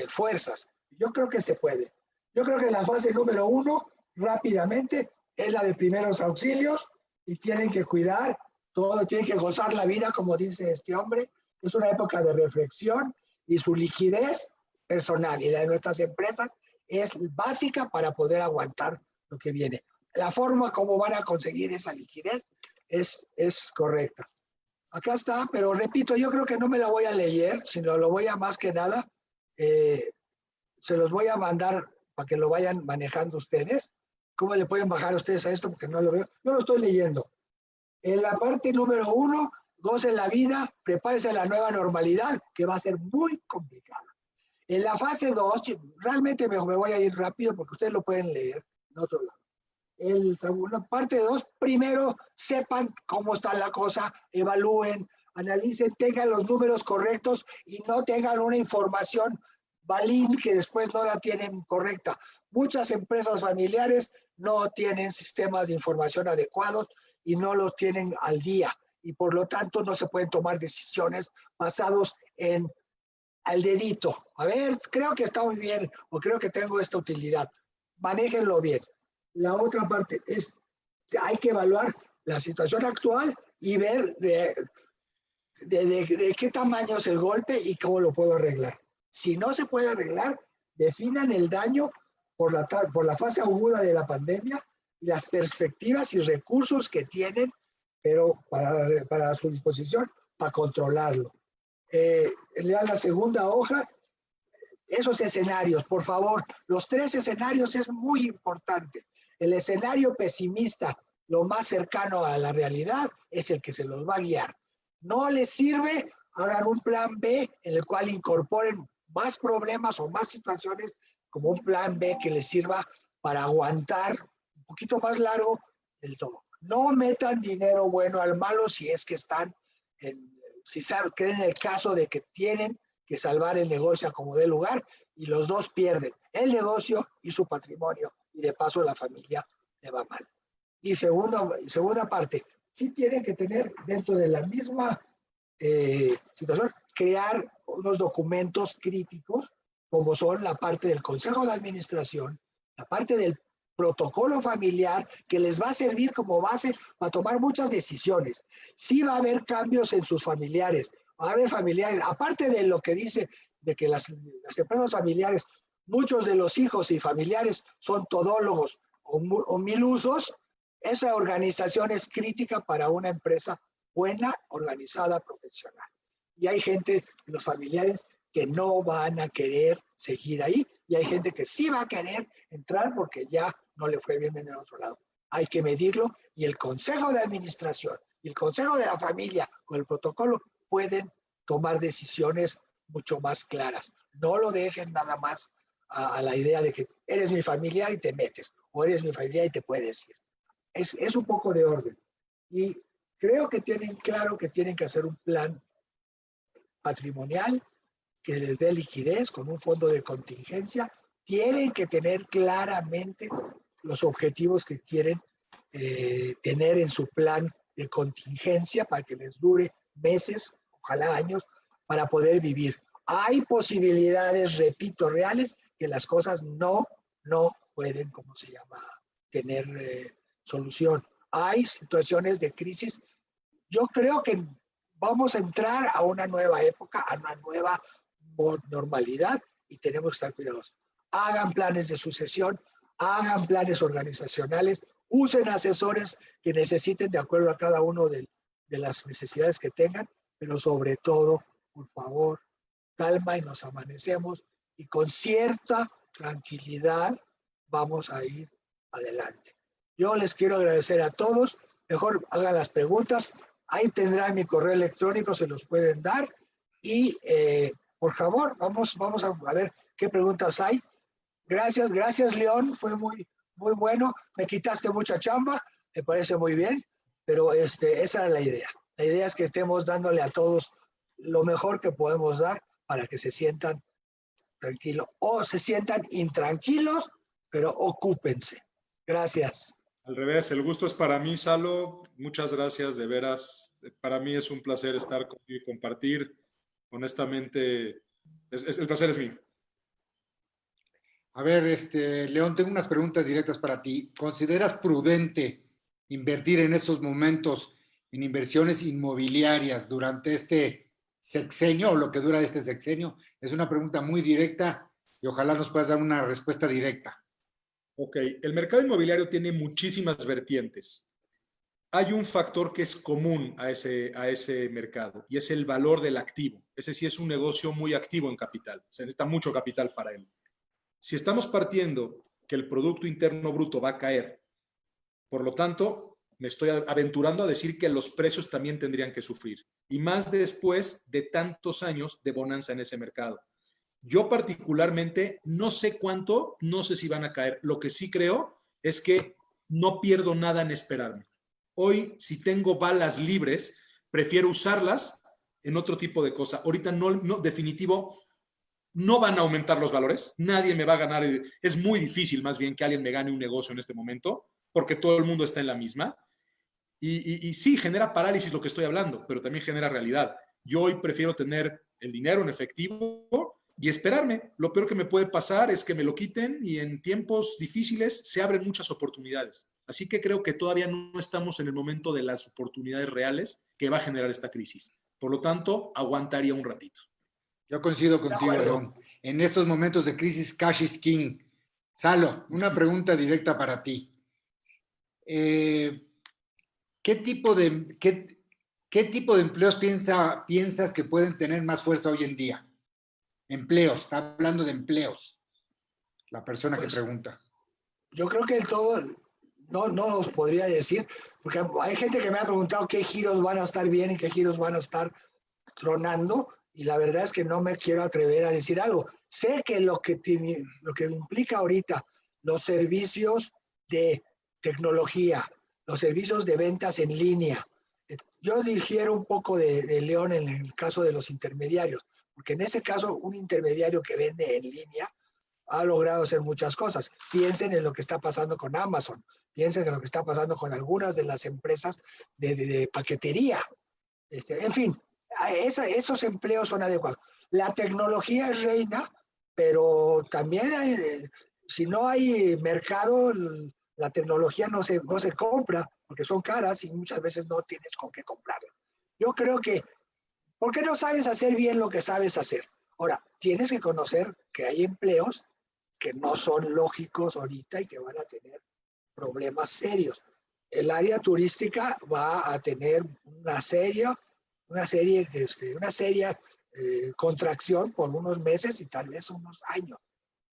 fuerzas. Yo creo que se puede. Yo creo que la fase número 1, rápidamente, es la de primeros auxilios y tienen que cuidar todo, tienen que gozar la vida, como dice este hombre. Es una época de reflexión y su liquidez personal y la de nuestras empresas es básica para poder aguantar lo que viene. La forma como van a conseguir esa liquidez es correcta. Acá está, pero repito, yo creo que no me la voy a leer, sino lo voy a más que nada, se los voy a mandar para que lo vayan manejando ustedes. ¿Cómo le pueden bajar ustedes a esto? Porque no lo veo. Yo lo estoy leyendo. En la parte número 1, gocen la vida, prepárense a la nueva normalidad, que va a ser muy complicada. En la fase 2, realmente me voy a ir rápido porque ustedes lo pueden leer en otro lado. La parte 2, primero sepan cómo está la cosa, evalúen, analicen, tengan los números correctos y no tengan una información balín que después no la tienen correcta. Muchas empresas familiares no tienen sistemas de información adecuados y no los tienen al día y por lo tanto no se pueden tomar decisiones basados en al dedito. A ver, creo que está muy bien o creo que tengo esta utilidad. Manéjenlo bien. La otra parte es que hay que evaluar la situación actual y ver de qué tamaño es el golpe y cómo lo puedo arreglar. Si no se puede arreglar, definan el daño por la fase aguda de la pandemia, las perspectivas y recursos que tienen, pero para su disposición, para controlarlo. Lean la segunda hoja, esos escenarios, por favor. Los 3 escenarios es muy importante. El escenario pesimista, lo más cercano a la realidad, es el que se los va a guiar. No les sirve, hagan un plan B en el cual incorporen más problemas o más situaciones como un plan B que les sirva para aguantar un poquito más largo del todo. No metan dinero bueno al malo si es que están, si creen el caso de que tienen que salvar el negocio a como dé lugar y los dos pierden, el negocio y su patrimonio y de paso la familia le va mal. Y segunda parte, sí tienen que tener dentro de la misma situación, crear unos documentos críticos como son la parte del Consejo de Administración, la parte del protocolo familiar que les va a servir como base para tomar muchas decisiones. Sí va a haber cambios en sus familiares, va a haber familiares, aparte de lo que dice de que las empresas familiares, muchos de los hijos y familiares son todólogos o milusos, esa organización es crítica para una empresa buena, organizada, profesional. Y hay gente, los familiares, que no van a querer seguir ahí y hay gente que sí va a querer entrar porque ya no le fue bien en el otro lado. Hay que medirlo y el Consejo de Administración y el Consejo de la Familia con el protocolo pueden tomar decisiones mucho más claras. No lo dejen nada más a la idea de que eres mi familiar y te metes o eres mi familiar y te puedes ir. Es un poco de orden. Y creo que tienen claro que tienen que hacer un plan patrimonial que les dé liquidez con un fondo de contingencia. Tienen que tener claramente los objetivos que quieren tener en su plan de contingencia para que les dure meses, ojalá años, para poder vivir. Hay posibilidades, repito, reales, que las cosas no pueden, ¿cómo se llama?, tener solución. Hay situaciones de crisis. Yo creo que vamos a entrar a una nueva época, a una nueva normalidad y tenemos que estar cuidadosos. Hagan planes de sucesión, hagan planes organizacionales, usen asesores que necesiten de acuerdo a cada uno de las necesidades que tengan, pero sobre todo, por favor, calma y nos amanecemos y con cierta tranquilidad vamos a ir adelante. Yo les quiero agradecer a todos. Mejor hagan las preguntas. Ahí tendrán mi correo electrónico, se los pueden dar. Y por favor, vamos a ver qué preguntas hay. Gracias León, fue muy bueno. Me quitaste mucha chamba, me parece muy bien. pero esa era la idea. La idea es que estemos dándole a todos lo mejor que podemos dar para que se sientan tranquilos o se sientan intranquilos, pero ocúpense. Gracias. Al revés, el gusto es para mí, Salo. Muchas gracias, de veras. Para mí es un placer estar contigo y compartir. Honestamente, el placer es mío. A ver, León, tengo unas preguntas directas para ti. ¿Consideras prudente invertir en estos momentos en inversiones inmobiliarias durante este sexenio o lo que dura este sexenio? Es una pregunta muy directa y ojalá nos puedas dar una respuesta directa. Ok, el mercado inmobiliario tiene muchísimas vertientes. Hay un factor que es común a ese mercado y es el valor del activo. Ese sí es un negocio muy activo en capital. Se necesita mucho capital para él. Si estamos partiendo que el Producto Interno Bruto va a caer, por lo tanto, me estoy aventurando a decir que los precios también tendrían que sufrir. Y más después de tantos años de bonanza en ese mercado. Yo particularmente no sé cuánto, no sé si van a caer. Lo que sí creo es que no pierdo nada en esperarme. Hoy, si tengo balas libres, prefiero usarlas en otro tipo de cosa. Ahorita no, definitivo, no van a aumentar los valores. Nadie me va a ganar. Es muy difícil más bien que alguien me gane un negocio en este momento, porque todo el mundo está en la misma. Y sí, genera parálisis lo que estoy hablando, pero también genera realidad. Yo hoy prefiero tener el dinero en efectivo y esperarme. Lo peor que me puede pasar es que me lo quiten y en tiempos difíciles se abren muchas oportunidades. Así que creo que todavía no estamos en el momento de las oportunidades reales que va a generar esta crisis. Por lo tanto, aguantaría un ratito. Yo coincido contigo, León. En estos momentos de crisis, cash is king. Salo, una pregunta directa para ti. ¿Qué tipo de empleos piensas que pueden tener más fuerza hoy en día? Empleos, está hablando de empleos. La persona que pregunta. Yo creo que todo no os podría decir, porque hay gente que me ha preguntado qué giros van a estar bien y qué giros van a estar tronando, y la verdad es que no me quiero atrever a decir algo. Sé que lo que implica ahorita los servicios de tecnología, los servicios de ventas en línea. Yo digiero un poco de León en el caso de los intermediarios, porque en ese caso un intermediario que vende en línea ha logrado hacer muchas cosas. Piensen en lo que está pasando con Amazon, piensen en lo que está pasando con algunas de las empresas de paquetería. En fin, esos empleos son adecuados. La tecnología es reina, pero también si no hay mercado, la tecnología no se compra porque son caras y muchas veces no tienes con qué comprarla. Yo creo que, ¿por qué no sabes hacer bien lo que sabes hacer? Ahora, tienes que conocer que hay empleos que no son lógicos ahorita y que van a tener problemas serios. El área turística va a tener una seria contracción por unos meses y tal vez unos años.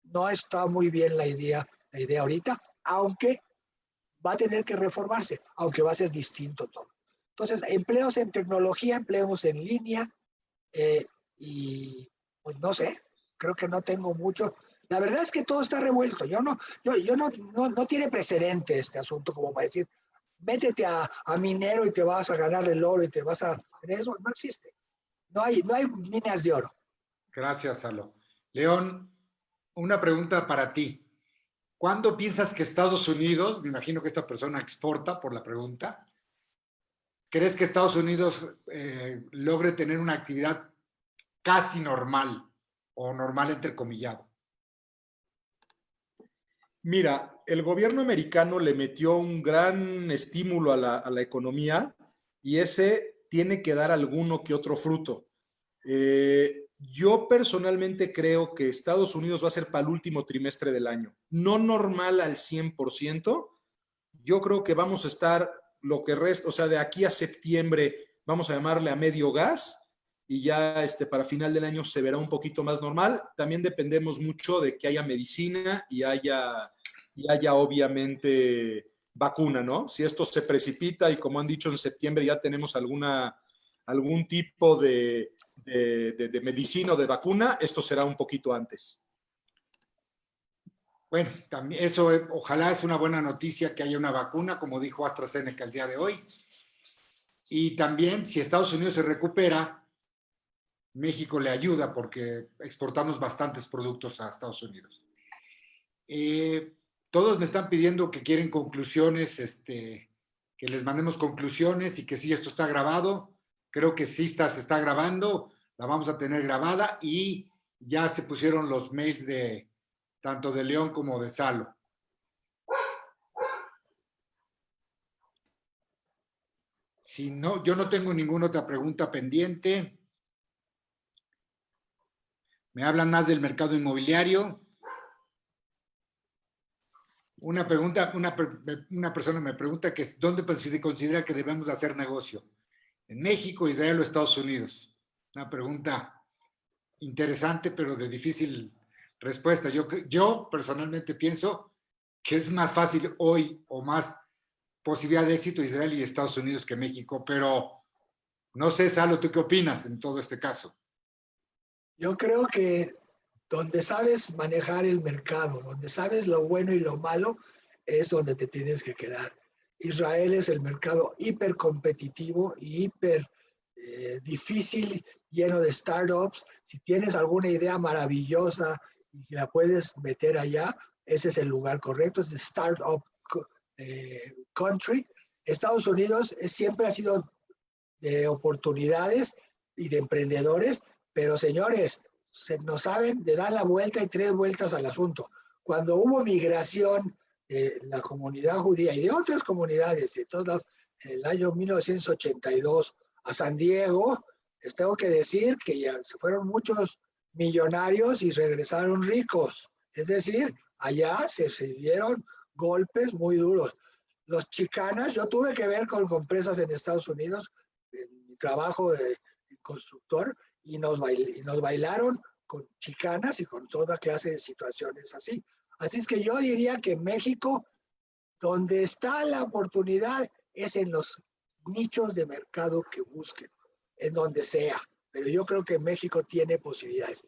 No está muy bien la idea ahorita, aunque va a tener que reformarse, aunque va a ser distinto todo. Entonces, empleos en tecnología, empleos en línea, y pues no sé, creo que no tengo mucho. La verdad es que todo está revuelto. No tiene precedente este asunto como para decir, métete a minero y te vas a ganar el oro y te vas a... Eso no existe. No hay minas de oro. Gracias, Salo. León, una pregunta para ti. ¿Cuándo piensas que Estados Unidos, me imagino que esta persona exporta por la pregunta, crees que Estados Unidos logre tener una actividad casi normal o normal entrecomillado? Mira, el gobierno americano le metió un gran estímulo a la economía y ese tiene que dar alguno que otro fruto. Yo personalmente creo que Estados Unidos va a ser para el último trimestre del año. No normal al 100%. Yo creo que vamos a estar lo que resta, o sea, de aquí a septiembre vamos a llamarle a medio gas y ya para final del año se verá un poquito más normal. También dependemos mucho de que haya medicina y haya obviamente vacuna, ¿no? Si esto se precipita y como han dicho en septiembre ya tenemos algún tipo de medicina o de vacuna, esto será un poquito antes. Bueno, también eso ojalá es una buena noticia que haya una vacuna, como dijo AstraZeneca el día de hoy, Y también, si Estados Unidos se recupera, México le ayuda porque exportamos bastantes productos a Estados Unidos. Todos me están pidiendo que quieren conclusiones, que les mandemos conclusiones y que sí, esto está grabado. Creo que sí se está grabando, la vamos a tener grabada y ya se pusieron los mails de tanto de León como de Salo. Si no, yo no tengo ninguna otra pregunta pendiente. Me hablan más del mercado inmobiliario. Una persona me pregunta que dónde considera que debemos hacer negocio. ¿En México, Israel o Estados Unidos? Una pregunta interesante, pero de difícil respuesta. Yo personalmente pienso que es más fácil hoy o más posibilidad de éxito Israel y Estados Unidos que México, pero no sé, Salo, ¿tú qué opinas en todo este caso? Yo creo que donde sabes manejar el mercado, donde sabes lo bueno y lo malo, es donde te tienes que quedar. Israel es el mercado hiper competitivo y hiper difícil, lleno de startups. Si tienes alguna idea maravillosa y la puedes meter allá, ese es el lugar correcto, es de startup country. Estados Unidos siempre ha sido de oportunidades y de emprendedores, pero señores, no saben de dar la vuelta y 3 vueltas al asunto. Cuando hubo migración de la comunidad judía y de otras comunidades de todas, en el año 1982 a San Diego, les tengo que decir que ya se fueron muchos millonarios y regresaron ricos. Es decir, allá se dieron golpes muy duros. Los chicanas, yo tuve que ver con empresas en Estados Unidos, en mi trabajo de constructor, y nos bailaron con chicanas y con toda clase de situaciones así. Así es que yo diría que México, donde está la oportunidad, es en los nichos de mercado que busquen, en donde sea. Pero yo creo que México tiene posibilidades.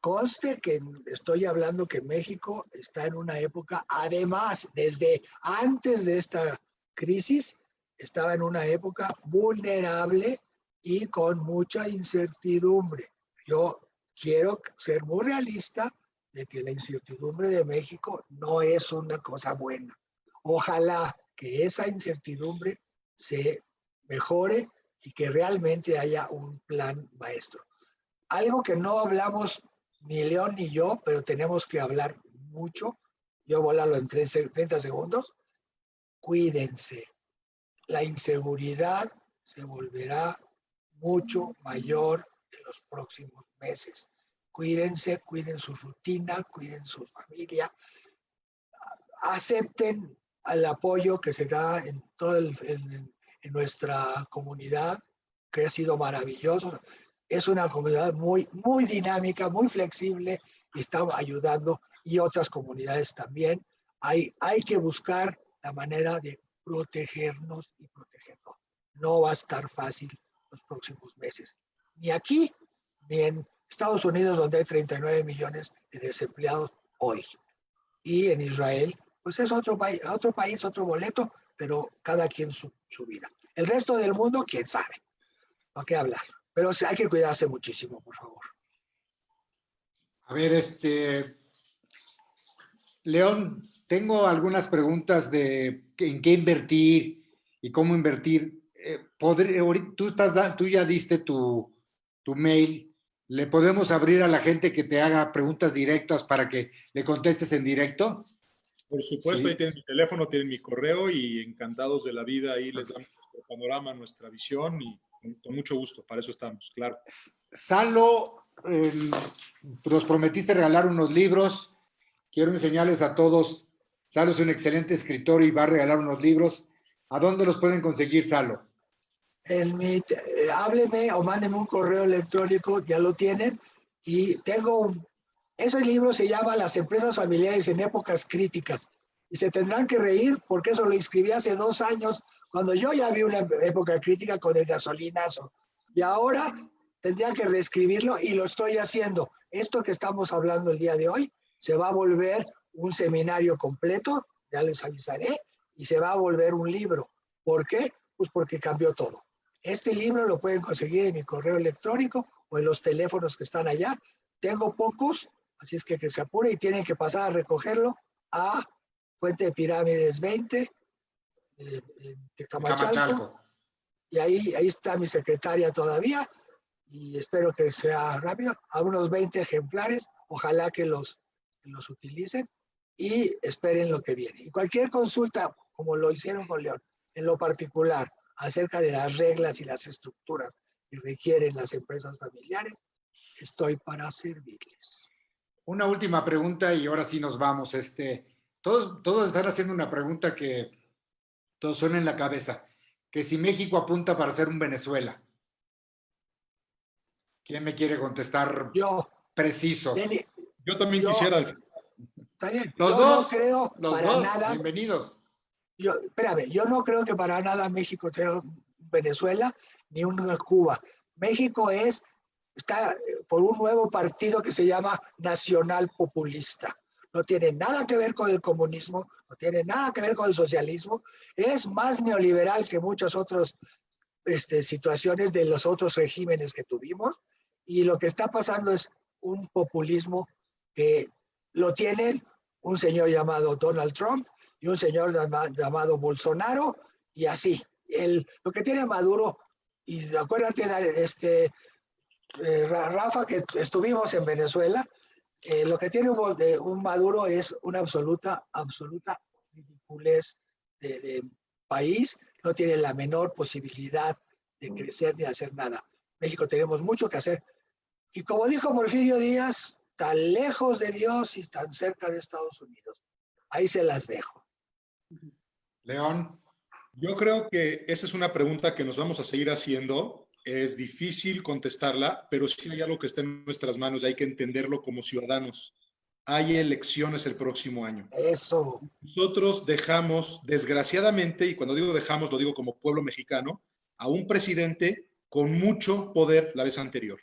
Conste que estoy hablando que México está en una época, además, desde antes de esta crisis, estaba en una época vulnerable y con mucha incertidumbre. Yo quiero ser muy realista de que la incertidumbre de México no es una cosa buena. Ojalá que esa incertidumbre se mejore y que realmente haya un plan maestro. Algo que no hablamos ni León ni yo, pero tenemos que hablar mucho. Yo voy a hablarlo en 30 segundos. Cuídense. La inseguridad se volverá mucho mayor en los próximos meses. Cuídense, cuiden su rutina, cuiden su familia. Acepten el apoyo que se da en en nuestra comunidad, que ha sido maravilloso. Es una comunidad muy dinámica, muy flexible y está ayudando, y otras comunidades también. Hay que buscar la manera de protegernos y protegernos. No va a estar fácil los próximos meses. Ni aquí, ni en Estados Unidos, donde hay 39 millones de desempleados hoy. Y en Israel, pues es otro país, otro boleto, pero cada quien su vida. El resto del mundo, quién sabe. ¿Para qué hablar? Pero hay que cuidarse muchísimo, por favor. A ver, León, tengo algunas preguntas de en qué invertir y cómo invertir. Tú ya diste tu mail. ¿Le podemos abrir a la gente que te haga preguntas directas para que le contestes en directo? Por supuesto, Sí. ahí tienen mi teléfono, tienen mi correo y encantados de la vida. Ahí les damos nuestro panorama, nuestra visión y con mucho gusto. Para eso estamos, claro. Salo, nos prometiste regalar unos libros. Quiero enseñarles a todos. Salo es un excelente escritor y va a regalar unos libros. ¿A dónde los pueden conseguir, Salo? Hábleme o mándenme un correo electrónico, ya lo tienen. Y ese libro se llama Las empresas familiares en épocas críticas. Y se tendrán que reír porque eso lo escribí hace 2 años, cuando yo ya vi una época crítica con el gasolinazo. Y ahora tendría que reescribirlo y lo estoy haciendo. Esto que estamos hablando el día de hoy se va a volver un seminario completo, ya les avisaré, y se va a volver un libro. ¿Por qué? Pues porque cambió todo. Este libro lo pueden conseguir en mi correo electrónico o en los teléfonos que están allá. Tengo pocos, así es que se apure y tienen que pasar a recogerlo a Puente de Pirámides 20, en Tecamachalco. Camachalco. Y ahí está mi secretaria todavía y espero que sea rápido, a unos 20 ejemplares, ojalá que los utilicen y esperen lo que viene. Y cualquier consulta, como lo hicieron con León, en lo particular, acerca de las reglas y las estructuras que requieren las empresas familiares, estoy para servirles. Una última pregunta y ahora sí nos vamos. Todos están haciendo una pregunta que todos suena en la cabeza, que si México apunta para ser un Venezuela. ¿Quién me quiere contestar Yo, preciso? Deli, Yo también Yo- quisiera, está bien. Los Yo dos, no creo los para dos, nada. bienvenidos. Espérame, yo no creo que para nada México sea un Venezuela ni una Cuba. México está por un nuevo partido que se llama Nacional Populista. No tiene nada que ver con el comunismo, no tiene nada que ver con el socialismo. Es más neoliberal que muchas otras situaciones de los otros regímenes que tuvimos. Y lo que está pasando es un populismo que lo tienen un señor llamado Donald Trump y un señor llamado Bolsonaro, y así. Lo que tiene Maduro, y acuérdate, Rafa, que estuvimos en Venezuela, lo que tiene un Maduro es una absoluta ridiculez de país, no tiene la menor posibilidad de crecer ni hacer nada. México tenemos mucho que hacer. Y como dijo Porfirio Díaz, tan lejos de Dios y tan cerca de Estados Unidos. Ahí se las dejo. León, Yo creo que esa es una pregunta que nos vamos a seguir haciendo. Es difícil contestarla, pero sí hay algo que está en nuestras manos y hay que entenderlo como ciudadanos. Hay elecciones el próximo año. Eso. Nosotros dejamos, desgraciadamente, y cuando digo dejamos, lo digo como pueblo mexicano, a un presidente con mucho poder la vez anterior.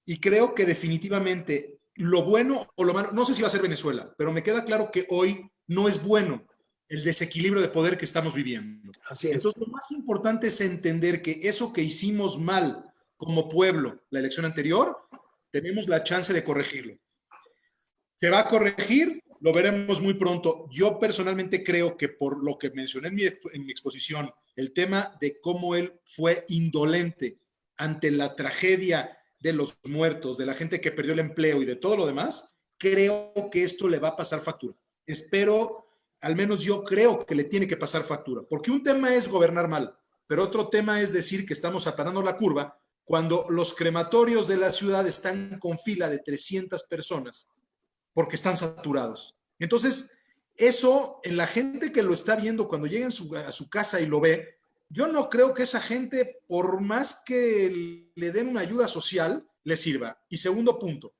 Y creo que definitivamente lo bueno o lo malo, no sé si va a ser Venezuela, pero me queda claro que hoy no es bueno el desequilibrio de poder que estamos viviendo. Así es. Entonces, lo más importante es entender que eso que hicimos mal como pueblo la elección anterior, tenemos la chance de corregirlo. ¿Se va a corregir? Lo veremos muy pronto. Yo personalmente creo que por lo que mencioné en mi exposición, el tema de cómo él fue indolente ante la tragedia de los muertos, de la gente que perdió el empleo y de todo lo demás, creo que esto le va a pasar factura. Espero, al menos yo creo que le tiene que pasar factura, porque un tema es gobernar mal, pero otro tema es decir que estamos aplanando la curva cuando los crematorios de la ciudad están con fila de 300 personas porque están saturados. Entonces, eso en la gente que lo está viendo cuando llega a su casa y lo ve, yo no creo que esa gente, por más que le den una ayuda social, le sirva. Y segundo punto,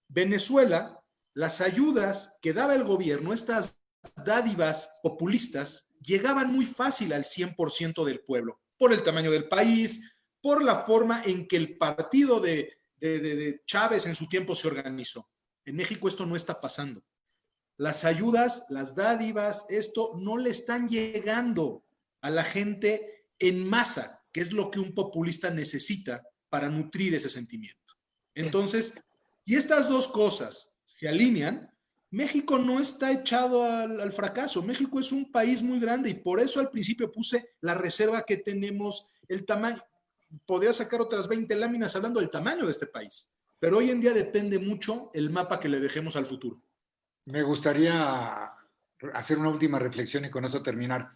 Venezuela, las ayudas que daba el gobierno, estas dádivas populistas, llegaban muy fácil al 100% del pueblo, por el tamaño del país, por la forma en que el partido de Chávez en su tiempo se organizó. En México esto no está pasando. Las ayudas, las dádivas, esto no le están llegando a la gente en masa, que es lo que un populista necesita para nutrir ese sentimiento. Entonces, si estas dos cosas se alinean, México no está echado al fracaso. México es un país muy grande y por eso al principio puse la reserva que tenemos, el tamaño. Podría sacar otras 20 láminas hablando del tamaño de este país. Pero hoy en día depende mucho el mapa que le dejemos al futuro. me gustaría hacer una última reflexión y con eso terminar.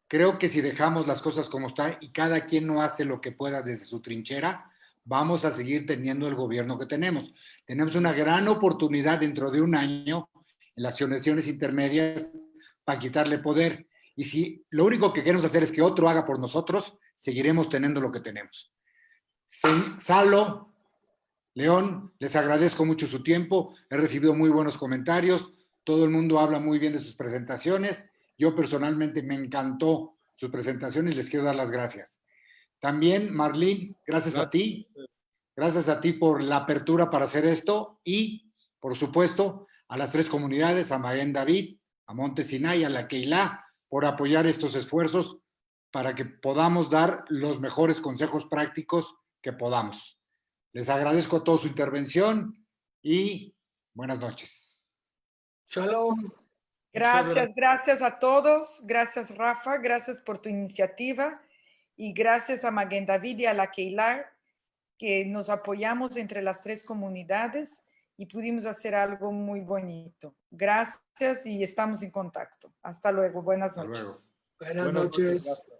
Creo que si dejamos las cosas como están y cada quien no hace lo que pueda desde su trinchera, vamos a seguir teniendo el gobierno que tenemos. Tenemos una gran oportunidad dentro de un año en las elecciones intermedias para quitarle poder. Y si lo único que queremos hacer es que otro haga por nosotros, seguiremos teniendo lo que tenemos. Salo, León, les agradezco mucho su tiempo. He recibido muy buenos comentarios. Todo el mundo habla muy bien de sus presentaciones. Yo personalmente me encantó su presentación y les quiero dar las gracias. También, Marlene, gracias a ti. Gracias a ti por la apertura para hacer esto y, por supuesto, a las tres comunidades, a Maguen David, a Monte Sinai, a la Keilah, por apoyar estos esfuerzos para que podamos dar los mejores consejos prácticos que podamos. Les agradezco a todos su intervención y buenas noches. Shalom. Gracias a todos. Gracias, Rafa. Gracias por tu iniciativa. Y gracias a Maguen David y a la Keilah, que nos apoyamos entre las tres comunidades y pudimos hacer algo muy bonito. Gracias y estamos en contacto. Hasta luego. Buenas Hasta noches. luego. Buenas noches. Gracias.